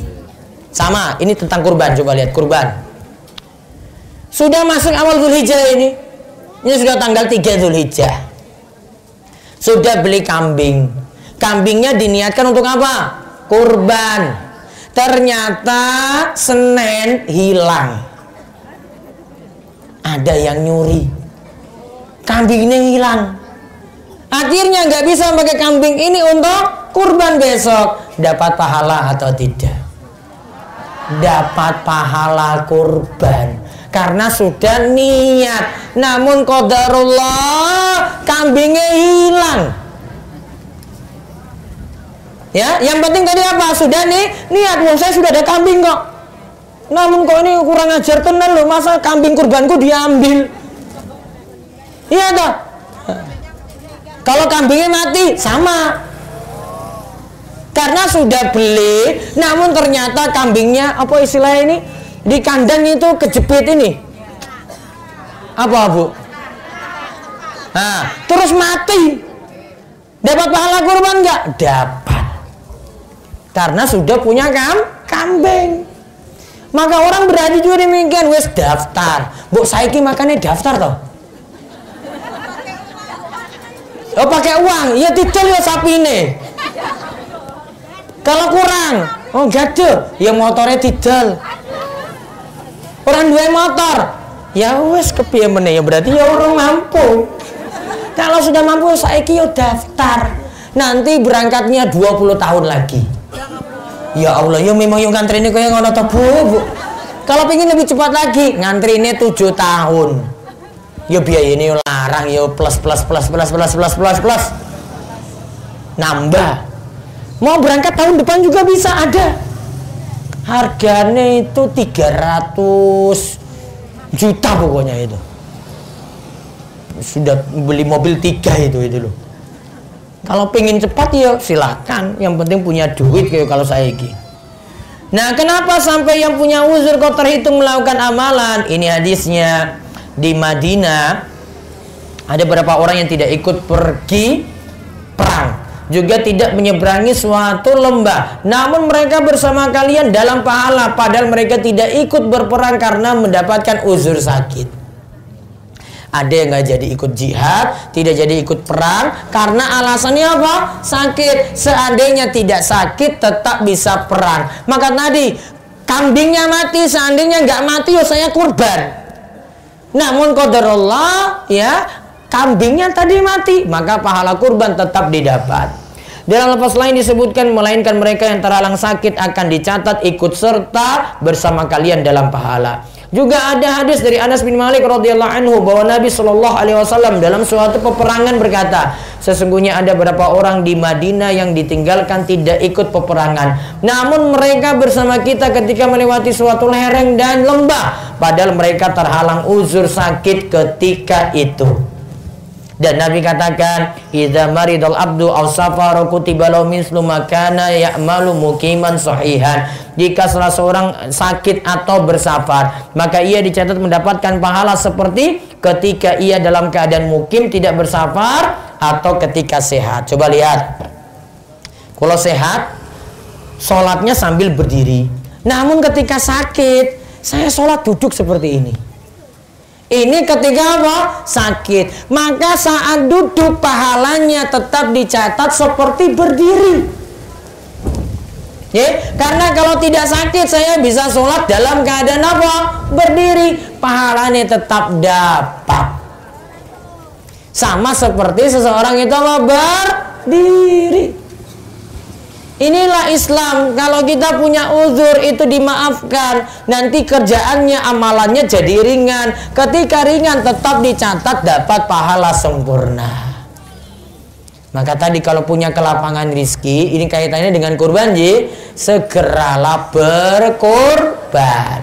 Sama, ini tentang kurban. Coba lihat kurban. Sudah masuk awal Dzulhijjah ini sudah tanggal 3 Dzulhijjah. Sudah beli kambing. Kambingnya diniatkan untuk apa? Kurban. Ternyata Senin hilang. Ada yang nyuri. Kambingnya hilang. Akhirnya nggak bisa pakai kambing ini untuk kurban besok. Dapat pahala atau tidak? Dapat pahala kurban. Karena sudah niat. Namun qadarullah kambingnya hilang. Ya, yang penting tadi apa? Sudah nih niat. Saya sudah ada kambing kok. Namun kok ini kurang ajar tenan loh. Masa kambing kurbanku diambil? Iya toh? Kalau kambingnya mati sama. Karena sudah beli, namun ternyata kambingnya apa istilahnya ini? Di kandang itu kejepit ini. Apa, Bu? Nah, terus mati. Dapat pahala kurban nggak? Dapat. Karena sudah punya kambing. Maka orang berhaji juga demikian, wes daftar. Bu, saiki makanya daftar toh. Oh, pakai uang, ya didol ya sapine. Kalau kurang, oh gaduh, ya motornya didol. Orang dua motor, ya wes kepiye meneh ya berarti ya orang mampu. Kalau sudah mampu saiki yo daftar. Nanti berangkatnya 20 tahun lagi. Ya Allah, ya memang yo ngantrine koyo ngono to, Bu. Kalau pengen lebih cepat lagi, ngantrine 7 tahun. Ya biayane yo larang yo plus. Nambah. Mau berangkat tahun depan juga bisa ada. Harganya itu 300 juta pokoknya itu. Sudah beli mobil 3 itu loh. Kalau pengen cepat ya silakan. Yang penting punya duit kayak kalau saya ini. Nah, kenapa sampai yang punya uzur kok terhitung melakukan amalan? Ini hadisnya di Madinah. Ada beberapa orang yang tidak ikut pergi perang. Juga tidak menyeberangi suatu lembah, namun mereka bersama kalian dalam pahala, padahal mereka tidak ikut berperang karena mendapatkan uzur sakit. Ada yang nggak jadi ikut jihad, tidak jadi ikut perang karena alasannya apa? Sakit. Seandainya tidak sakit tetap bisa perang. Maka tadi kambingnya mati, seandainya nggak mati ya saya kurban. Namun qadarullah ya, kambingnya tadi mati, maka pahala kurban tetap didapat. Dalam lafaz lain disebutkan, melainkan mereka yang terhalang sakit akan dicatat ikut serta bersama kalian dalam pahala. Juga ada hadis dari Anas bin Malik radhiyallahu anhu bahwa Nabi Shallallahu alaihi wasallam dalam suatu peperangan berkata, sesungguhnya ada beberapa orang di Madinah yang ditinggalkan tidak ikut peperangan, namun mereka bersama kita ketika melewati suatu lereng dan lembah, padahal mereka terhalang uzur sakit ketika itu. Dan Nabi katakan, "Idza maridal abdu aw safara kutiba lahu mislu ma kana ya'malu muqiman sahihan." Jika salah seorang sakit atau bersafar, maka ia dicatat mendapatkan pahala seperti ketika ia dalam keadaan mukim tidak bersafar atau ketika sehat. Coba lihat. Kalau sehat, sholatnya sambil berdiri. Namun ketika sakit, saya sholat duduk seperti ini. Ini ketika apa? Sakit. Maka saat duduk pahalanya tetap dicatat seperti berdiri. Ya, karena kalau tidak sakit saya bisa sholat dalam keadaan apa? Berdiri. Pahalanya tetap dapat. Sama seperti seseorang itu apa? Berdiri. Inilah Islam. Kalau kita punya uzur itu dimaafkan. Nanti kerjaannya, amalannya jadi ringan. Ketika ringan tetap dicatat dapat pahala sempurna. Maka tadi kalau punya kelapangan rizki, ini kaitannya dengan kurban, segeralah berkurban.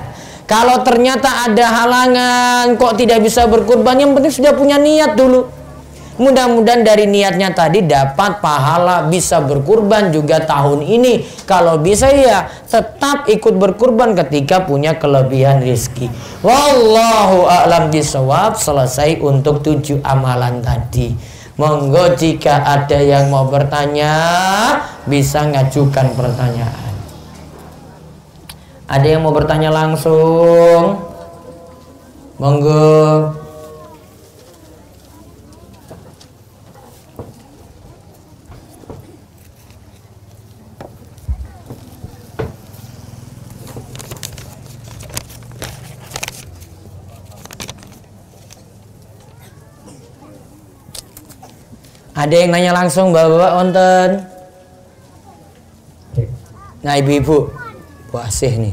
Kalau ternyata ada halangan, kok tidak bisa berkurban, yang penting sudah punya niat dulu. Mudah-mudahan dari niatnya tadi dapat pahala bisa berkurban juga tahun ini. Kalau bisa ya tetap ikut berkurban ketika punya kelebihan rezeki. Wallahu a'lam bishawab. Selesai untuk 7 amalan tadi. Monggo jika ada yang mau bertanya bisa ngajukan pertanyaan. Ada yang mau bertanya langsung? Monggo. Ada yang nanya langsung, bapak-bapak wonten. Nah, ibu-ibu, Bu Asih nih.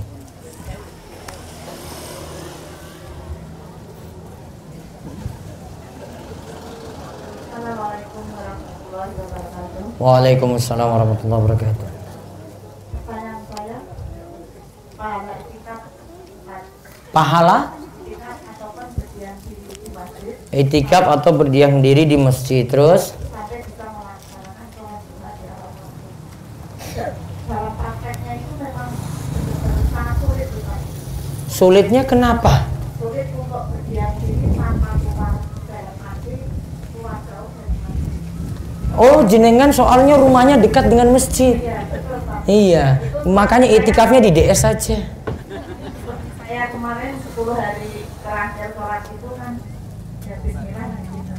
Assalamualaikum warahmatullahi wabarakatuh. Waalaikumsalam warahmatullahi wabarakatuh. Pertanyaan saya, pahala itikaf Pahala atau berdiam diri di masjid itikaf atau berdiam diri di masjid, terus sampai bisa melaksanakan sholat Jumat di awal waktu. Dalam prakteknya itu memang benar-benar sangat sulit, Pak. sulitnya kenapa? Sulit untuk berdiam diri tanpa keluar dalam arti keluar jauh dari masjid. Oh, jenengan soalnya rumahnya dekat dengan masjid. Iya, betul, Pak. Iya, makanya itikafnya di DS saja. Saya kemarin 10 hari terakhir sholat itu kan ya bismillah gitu.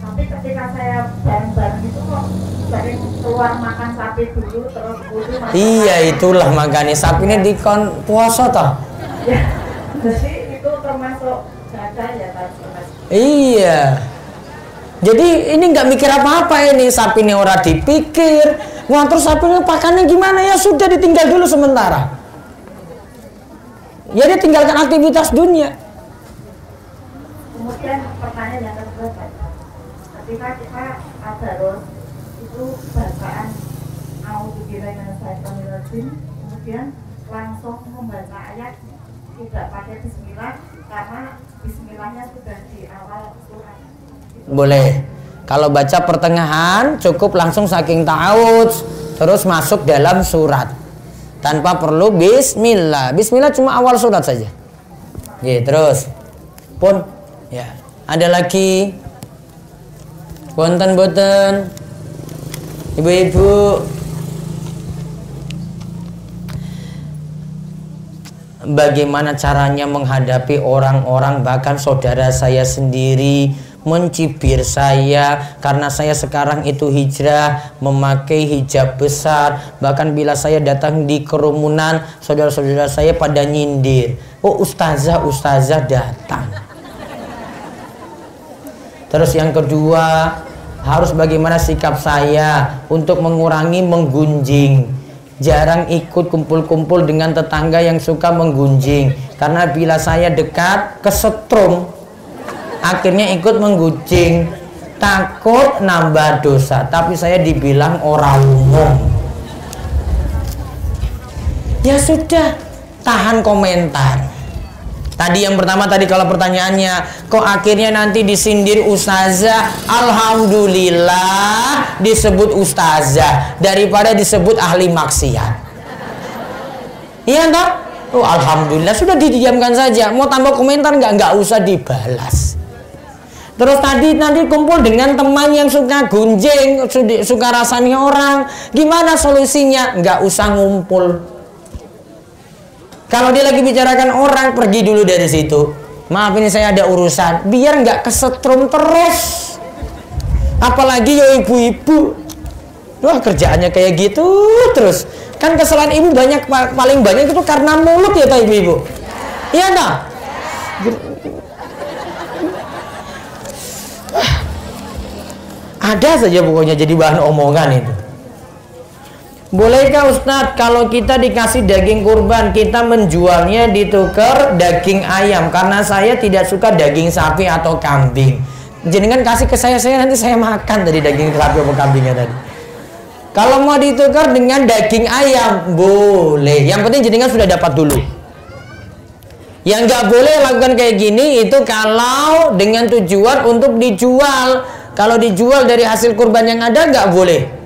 Tapi ketika saya bareng-bareng itu kok sering keluar makan sapi dulu terus wudu makan Iya, sapi. itulah makanya sapi ini dikon puasa toh. Ya, jadi itu termasuk gagal ya Pak. Iya. Jadi ini nggak mikir apa-apa ini, sapi ini ora dipikir. Wah, terus sapi ini pakannya gimana, ya sudah ditinggal dulu sementara. Ya dia tinggalkan aktivitas dunia. Kemudian pertanyaan yang kedua Pak, ketika kita tadarus itu bacaan A'udzubillahi minasyaitonir rajim, kemudian langsung membaca ayat tidak pakai bismillah karena bismillahnya sudah di awal surat. Boleh. Kalau baca pertengahan cukup langsung saking ta'awudz terus masuk dalam surat. Tanpa perlu bismillah. Bismillah cuma awal surat saja. Ya, terus. Pun ya. Ada lagi? Boten. Ibu-ibu. Bagaimana caranya menghadapi orang-orang, bahkan saudara saya sendiri mencibir saya karena saya sekarang itu hijrah, memakai hijab besar. Bahkan bila saya datang di kerumunan, saudara-saudara saya pada nyindir, oh ustazah datang. Terus yang kedua, harus bagaimana sikap saya untuk mengurangi menggunjing. Jarang ikut kumpul-kumpul dengan tetangga yang suka menggunjing, karena bila saya dekat kesetrum, akhirnya ikut menggunjing, takut nambah dosa, tapi saya dibilang orang umum. Ya sudah, tahan komentar, Tadi yang pertama tadi kalau pertanyaannya, kok akhirnya nanti disindir ustazah? Alhamdulillah disebut ustazah daripada disebut ahli maksiat. Iya enggak? Oh, alhamdulillah sudah didiamkan saja. Mau tambah komentar nggak usah dibalas. Terus tadi nanti kumpul dengan teman yang suka gunjing, suka rasanya orang. Gimana solusinya? Nggak usah ngumpul. Kalau dia lagi bicarakan orang, pergi dulu dari situ. Maaf ini saya ada urusan. Biar nggak kesetrum terus. Apalagi ya ibu-ibu. Wah kerjaannya kayak gitu terus. Kan kesalahan ibu paling banyak itu karena mulut ya toh ibu-ibu. Iya tak? Ada saja pokoknya jadi bahan omongan itu. Bolehkah Ustadz kalau kita dikasih daging kurban kita menjualnya ditukar daging ayam? Karena saya tidak suka daging sapi atau kambing. Jenengan kasih ke saya nanti saya makan tadi daging sapi atau kambingnya tadi. Kalau mau ditukar dengan daging ayam boleh. Yang penting jenengan sudah dapat dulu. Yang nggak boleh lakukan kayak gini itu kalau dengan tujuan untuk dijual. Kalau dijual dari hasil kurban yang ada nggak boleh.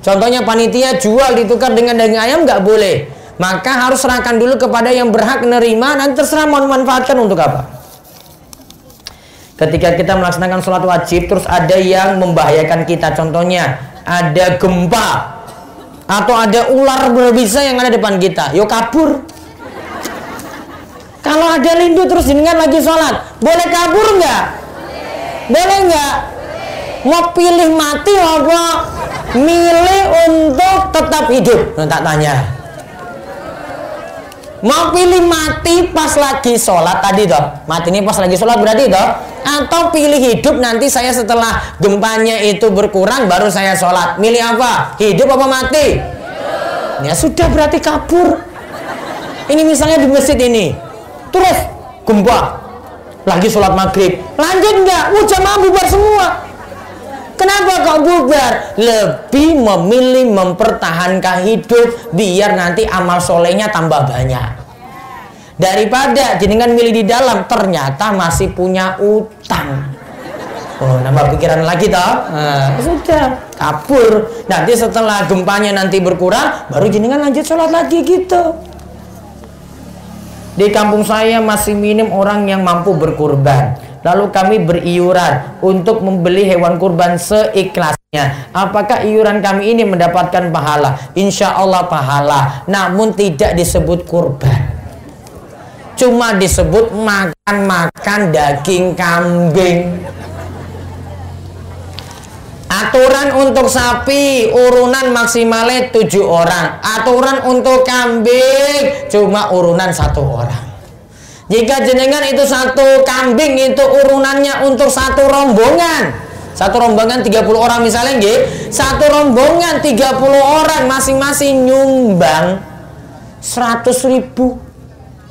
Contohnya panitia jual ditukar dengan daging ayam nggak boleh. Maka harus serahkan dulu kepada yang berhak menerima. Nanti terserah mau memanfaatkan untuk apa. Ketika kita melaksanakan sholat wajib terus ada yang membahayakan kita. Contohnya ada gempa atau ada ular berbisa yang ada depan kita. Yo kabur. Kalau ada lindu terus jenengan lagi sholat, boleh kabur nggak? Boleh nggak? Mau pilih mati apa milih untuk tetap hidup? Nah, tak tanya. Mau pilih mati pas lagi sholat tadi toh? Mati ini pas lagi sholat berarti toh? Atau pilih hidup nanti saya setelah gempanya itu berkurang baru saya sholat? Milih apa? Hidup apa mati? Ya sudah berarti kabur. Ini misalnya di masjid ini, terus gempa, lagi sholat maghrib, lanjut nggak? Jamaah bubar semua. Kenapa kok bubar? Lebih memilih mempertahankan hidup biar nanti amal solehnya tambah banyak. Daripada jenengan milih di dalam ternyata masih punya utang. Oh, nambah pikiran lagi toh? Nah, sudah kabur. Nanti setelah gempanya nanti berkurang, baru jenengan lanjut sholat lagi gitu. Di kampung saya masih minim orang yang mampu berkurban. Lalu kami beriuran untuk membeli hewan kurban seikhlasnya. Apakah iuran kami ini mendapatkan pahala? Insya Allah pahala. Namun tidak disebut kurban. Cuma disebut makan-makan daging kambing. Aturan untuk sapi urunan maksimalnya 7 orang. Aturan untuk kambing cuma urunan 1 orang. Jika jenengan itu 1 kambing itu urunannya untuk 1 rombongan. 1 rombongan 30 orang misalnya nggih. 1 rombongan 30 orang masing-masing nyumbang 100.000.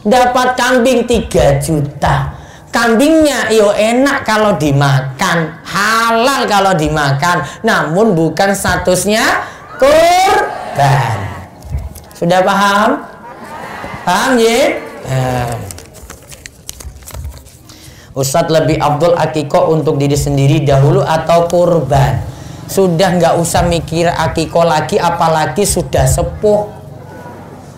Dapat kambing 3 juta. Kambingnya yo enak kalau dimakan, halal kalau dimakan, namun bukan statusnya kurban. Sudah paham? Paham ya? Ustadz lebih afdol akikoh untuk diri sendiri dahulu atau kurban? Sudah nggak usah mikir akikoh lagi, apalagi sudah sepuh,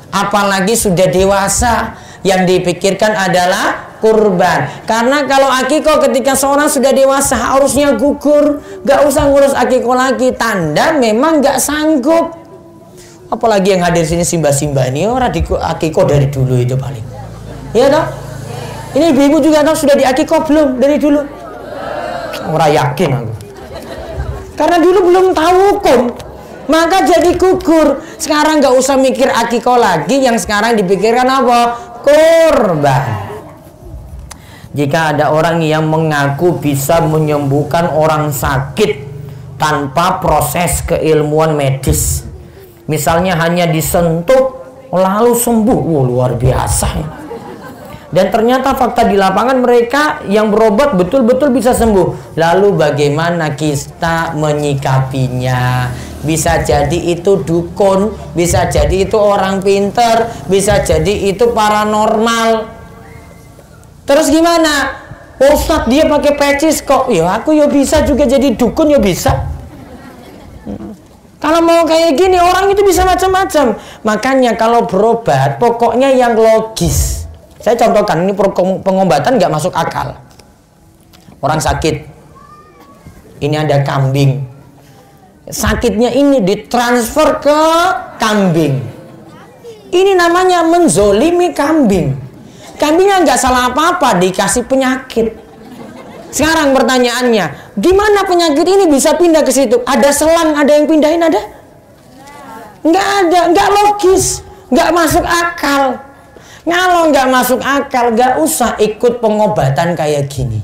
apalagi sudah dewasa. Yang dipikirkan adalah kurban. Karena kalau akikoh ketika seorang sudah dewasa harusnya gugur, nggak usah ngurus akikoh lagi. Tanda memang nggak sanggup. Apalagi yang hadir sini simba-simba ini orang di akikoh dari dulu itu paling. Iya toh? Ini ibu-ibu juga tahu sudah diakikoh belum dari dulu? Orang yakin aku. Karena dulu belum tahu hukum, maka jadi gugur. Sekarang nggak usah mikir akikoh lagi. Yang sekarang dipikirkan apa? Kurban. Jika ada orang yang mengaku bisa menyembuhkan orang sakit tanpa proses keilmuan medis, misalnya hanya disentuh lalu sembuh, luar biasa ya. Dan ternyata fakta di lapangan mereka yang berobat betul-betul bisa sembuh. Lalu bagaimana kita menyikapinya? Bisa jadi itu dukun, bisa jadi itu orang pinter, bisa jadi itu paranormal. Terus gimana? Ustadz dia pakai pecis kok. Ya aku ya bisa juga jadi dukun ya bisa. Kalau mau kayak gini orang itu bisa macam-macam. Makanya kalau berobat pokoknya yang logis. Saya contohkan ini pengobatan nggak masuk akal. Orang sakit, ini ada kambing. Sakitnya ini ditransfer ke kambing. Ini namanya menzolimi kambing. Kambingnya nggak salah apa-apa, dikasih penyakit. Sekarang pertanyaannya, gimana penyakit ini bisa pindah ke situ? Ada selang, ada yang pindahin, ada? Nggak ada, nggak logis, nggak masuk akal. Kalau nggak masuk akal, nggak usah ikut pengobatan kayak gini.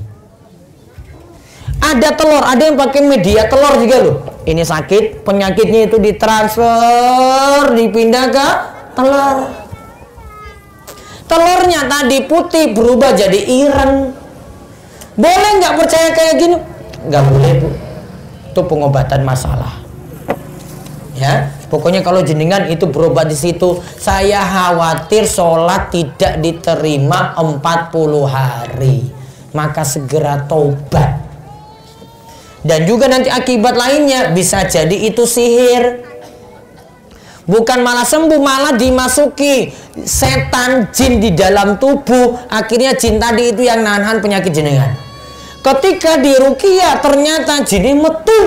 Ada telur, ada yang pakai media telur juga loh. Ini sakit, penyakitnya itu ditransfer, dipindah ke telur. Telurnya tadi putih berubah jadi ireng. Boleh nggak percaya kayak gini? Nggak boleh, Bu. Itu pengobatan masalah. Ya, pokoknya kalau jenengan itu berobat di situ, saya khawatir sholat tidak diterima 40 hari. Maka segera taubat. Dan juga nanti akibat lainnya bisa jadi itu sihir. Bukan malah sembuh, malah dimasuki setan jin di dalam tubuh. Akhirnya jin tadi itu yang nahan penyakit jenengan. Ketika diruqyah ternyata jinnya metu.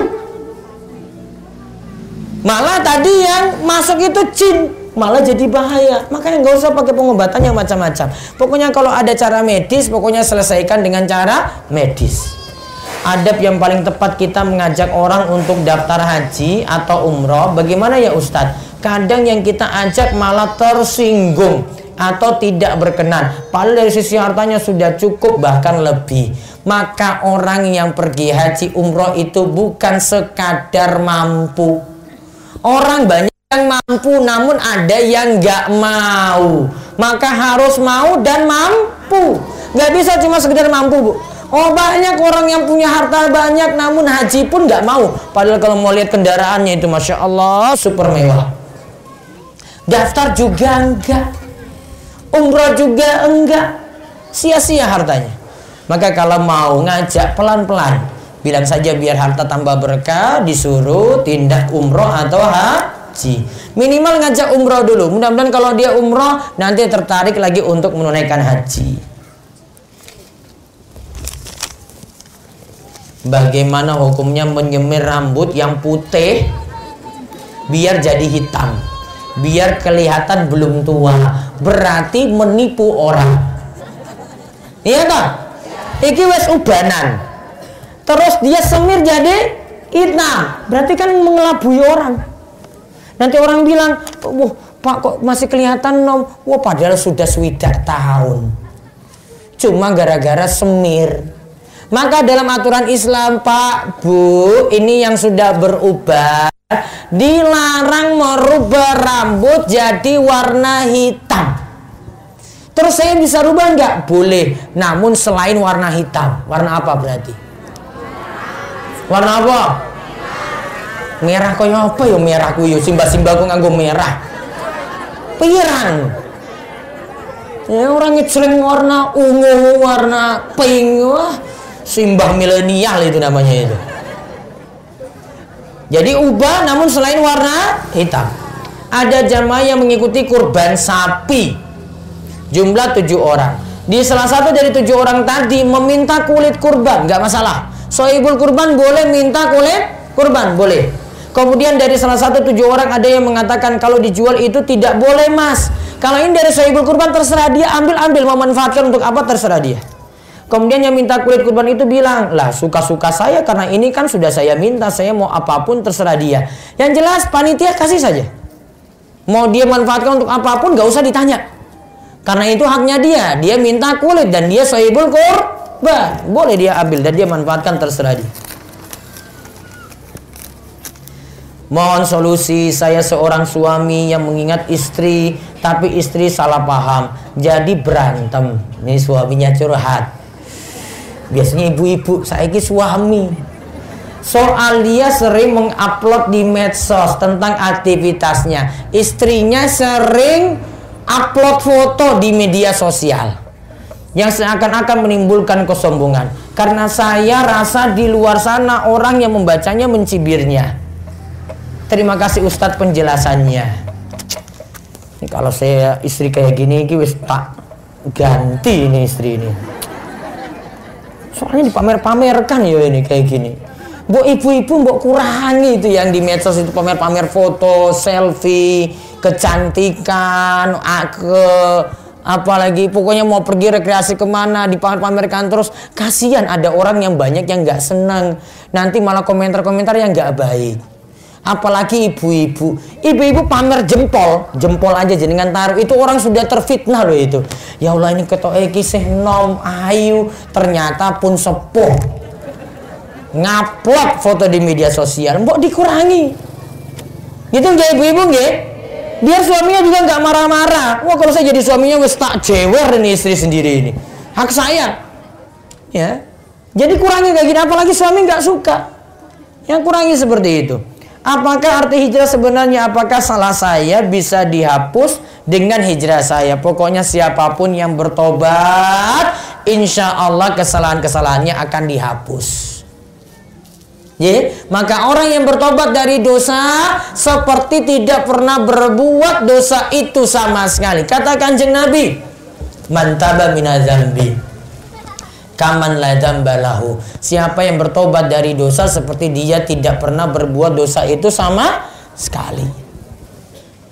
Malah tadi yang masuk itu jin, malah jadi bahaya. Makanya nggak usah pakai pengobatan yang macam-macam. Pokoknya kalau ada cara medis, pokoknya selesaikan dengan cara medis. Adab yang paling tepat kita mengajak orang untuk daftar haji atau umroh. Bagaimana ya Ustadz? Kadang yang kita ajak malah tersinggung atau tidak berkenan. Padahal dari sisi hartanya sudah cukup bahkan lebih. Maka orang yang pergi haji umroh itu bukan sekadar mampu. Orang banyak yang mampu namun ada yang nggak mau. Maka harus mau dan mampu. Nggak bisa cuma sekedar mampu, Bu. Oh, banyak orang yang punya harta banyak namun haji pun nggak mau. Padahal kalau mau lihat kendaraannya itu Masya Allah super mewah. Daftar juga enggak, umroh juga enggak, sia-sia hartanya. Maka kalau mau ngajak pelan-pelan, bilang saja biar harta tambah berkah, disuruh tindak umroh atau haji. Minimal ngajak umroh dulu. Mudah-mudahan kalau dia umroh nanti tertarik lagi untuk menunaikan haji. Bagaimana hukumnya menyemir rambut yang putih biar jadi hitam, biar kelihatan belum tua? Berarti menipu orang. Iya toh? Iki wes ubanan, terus dia semir jadi hitam, berarti kan mengelabui orang. Nanti orang bilang, wah Pak kok masih kelihatan nom? Wah padahal sudah swidak tahun, cuma gara-gara semir. Maka dalam aturan Islam, Pak, Bu, ini yang sudah berubah, dilarang merubah rambut jadi warna hitam. Terus saya bisa rubah nggak? Boleh, namun selain warna hitam. Warna apa berarti? Warna apa? Merah koyo apa ya merah kuyo? Simba-simba ku nganggo merah. Pirang. Ya orang ngecreng warna ungu, warna pink, wah. Simbah milenial itu namanya itu. Jadi ubah namun selain warna hitam. Ada jamaah yang mengikuti kurban sapi, jumlah 7 orang. Di salah satu dari 7 orang tadi meminta kulit kurban, nggak masalah. Sohibul kurban boleh minta kulit kurban, boleh. Kemudian dari salah satu 7 orang ada yang mengatakan kalau dijual itu tidak boleh Mas. Kalau ini dari sohibul kurban terserah dia, ambil mau manfaatkan untuk apa terserah dia. Kemudian yang minta kulit kurban itu bilang, lah suka-suka saya karena ini kan sudah saya minta, saya mau apapun terserah dia. Yang jelas panitia kasih saja. Mau dia manfaatkan untuk apapun gak usah ditanya. Karena itu haknya dia minta kulit dan dia sohibul kurban. Boleh dia ambil dan dia manfaatkan terserah dia. Mohon solusi, saya seorang suami yang mengingat istri, tapi istri salah paham, jadi berantem. Ini suaminya curhat. Biasanya ibu-ibu, saya ini suami. Soal dia sering mengupload di medsos tentang aktivitasnya. Istrinya sering upload foto di media sosial. yang seakan-akan menimbulkan kesombongan. Karena saya rasa di luar sana orang yang membacanya mencibirnya. Terima kasih Ustadz penjelasannya. Kalau saya istri kayak gini, wis tak ganti ini istri ini. Soalnya dipamer-pamerkan ya ini kayak gini. Mbok ibu-ibu mbok kurangi itu yang di medsos itu pamer-pamer foto, selfie, kecantikan, apalagi pokoknya mau pergi rekreasi kemana dipamer-pamerkan terus. Kasihan ada orang yang banyak yang nggak senang, nanti malah komentar-komentar yang nggak baik. Apalagi ibu-ibu pamer jempol aja jenengan taruh, itu orang sudah terfitnah loh itu. Ya Allah ini ketok kisih nom ayu ternyata pun sepuh. Ngupload foto di media sosial, mbok dikurangi. Gitu nggak ibu-ibu nggih? Biar suaminya juga nggak marah-marah. Wah kalau saya jadi suaminya wis tak jewer ini istri sendiri ini. Hak saya. Ya. Jadi kurangi kayak gini, apalagi suami nggak suka. Yang kurangi seperti itu. Apakah arti hijrah sebenarnya? Apakah salah saya bisa dihapus dengan hijrah saya? Pokoknya siapapun yang bertobat, insya Allah kesalahan-kesalahannya akan dihapus. Maka orang yang bertobat dari dosa seperti tidak pernah berbuat dosa itu sama sekali. Kata Kanjeng Nabi, man taba minadzambi kaman la dzambalahu. Siapa yang bertobat dari dosa seperti dia tidak pernah berbuat dosa itu sama sekali.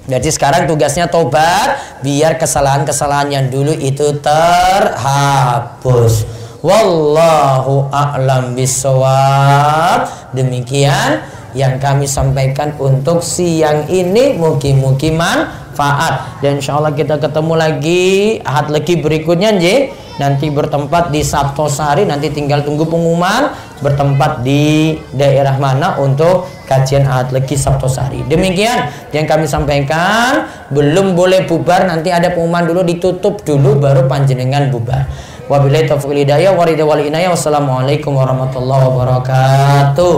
Jadi sekarang tugasnya tobat biar kesalahan-kesalahan yang dulu itu terhapus. Wallahu a'lam bissawab. Demikian yang kami sampaikan untuk siang ini, mugi-mugi manfaat. Dan insyaallah kita ketemu lagi Ahad Legi berikutnya nanti bertempat di Sabtosari. Nanti tinggal tunggu pengumuman bertempat di daerah mana untuk kajian Ahad Legi Sabtosari. Demikian yang kami sampaikan. Belum boleh bubar, nanti ada pengumuman dulu, ditutup dulu baru panjenengan bubar. Wabillahi taufiq wal hidayah wa ridha wal inayah. Wassalamualaikum warahmatullahi wabarakatuh.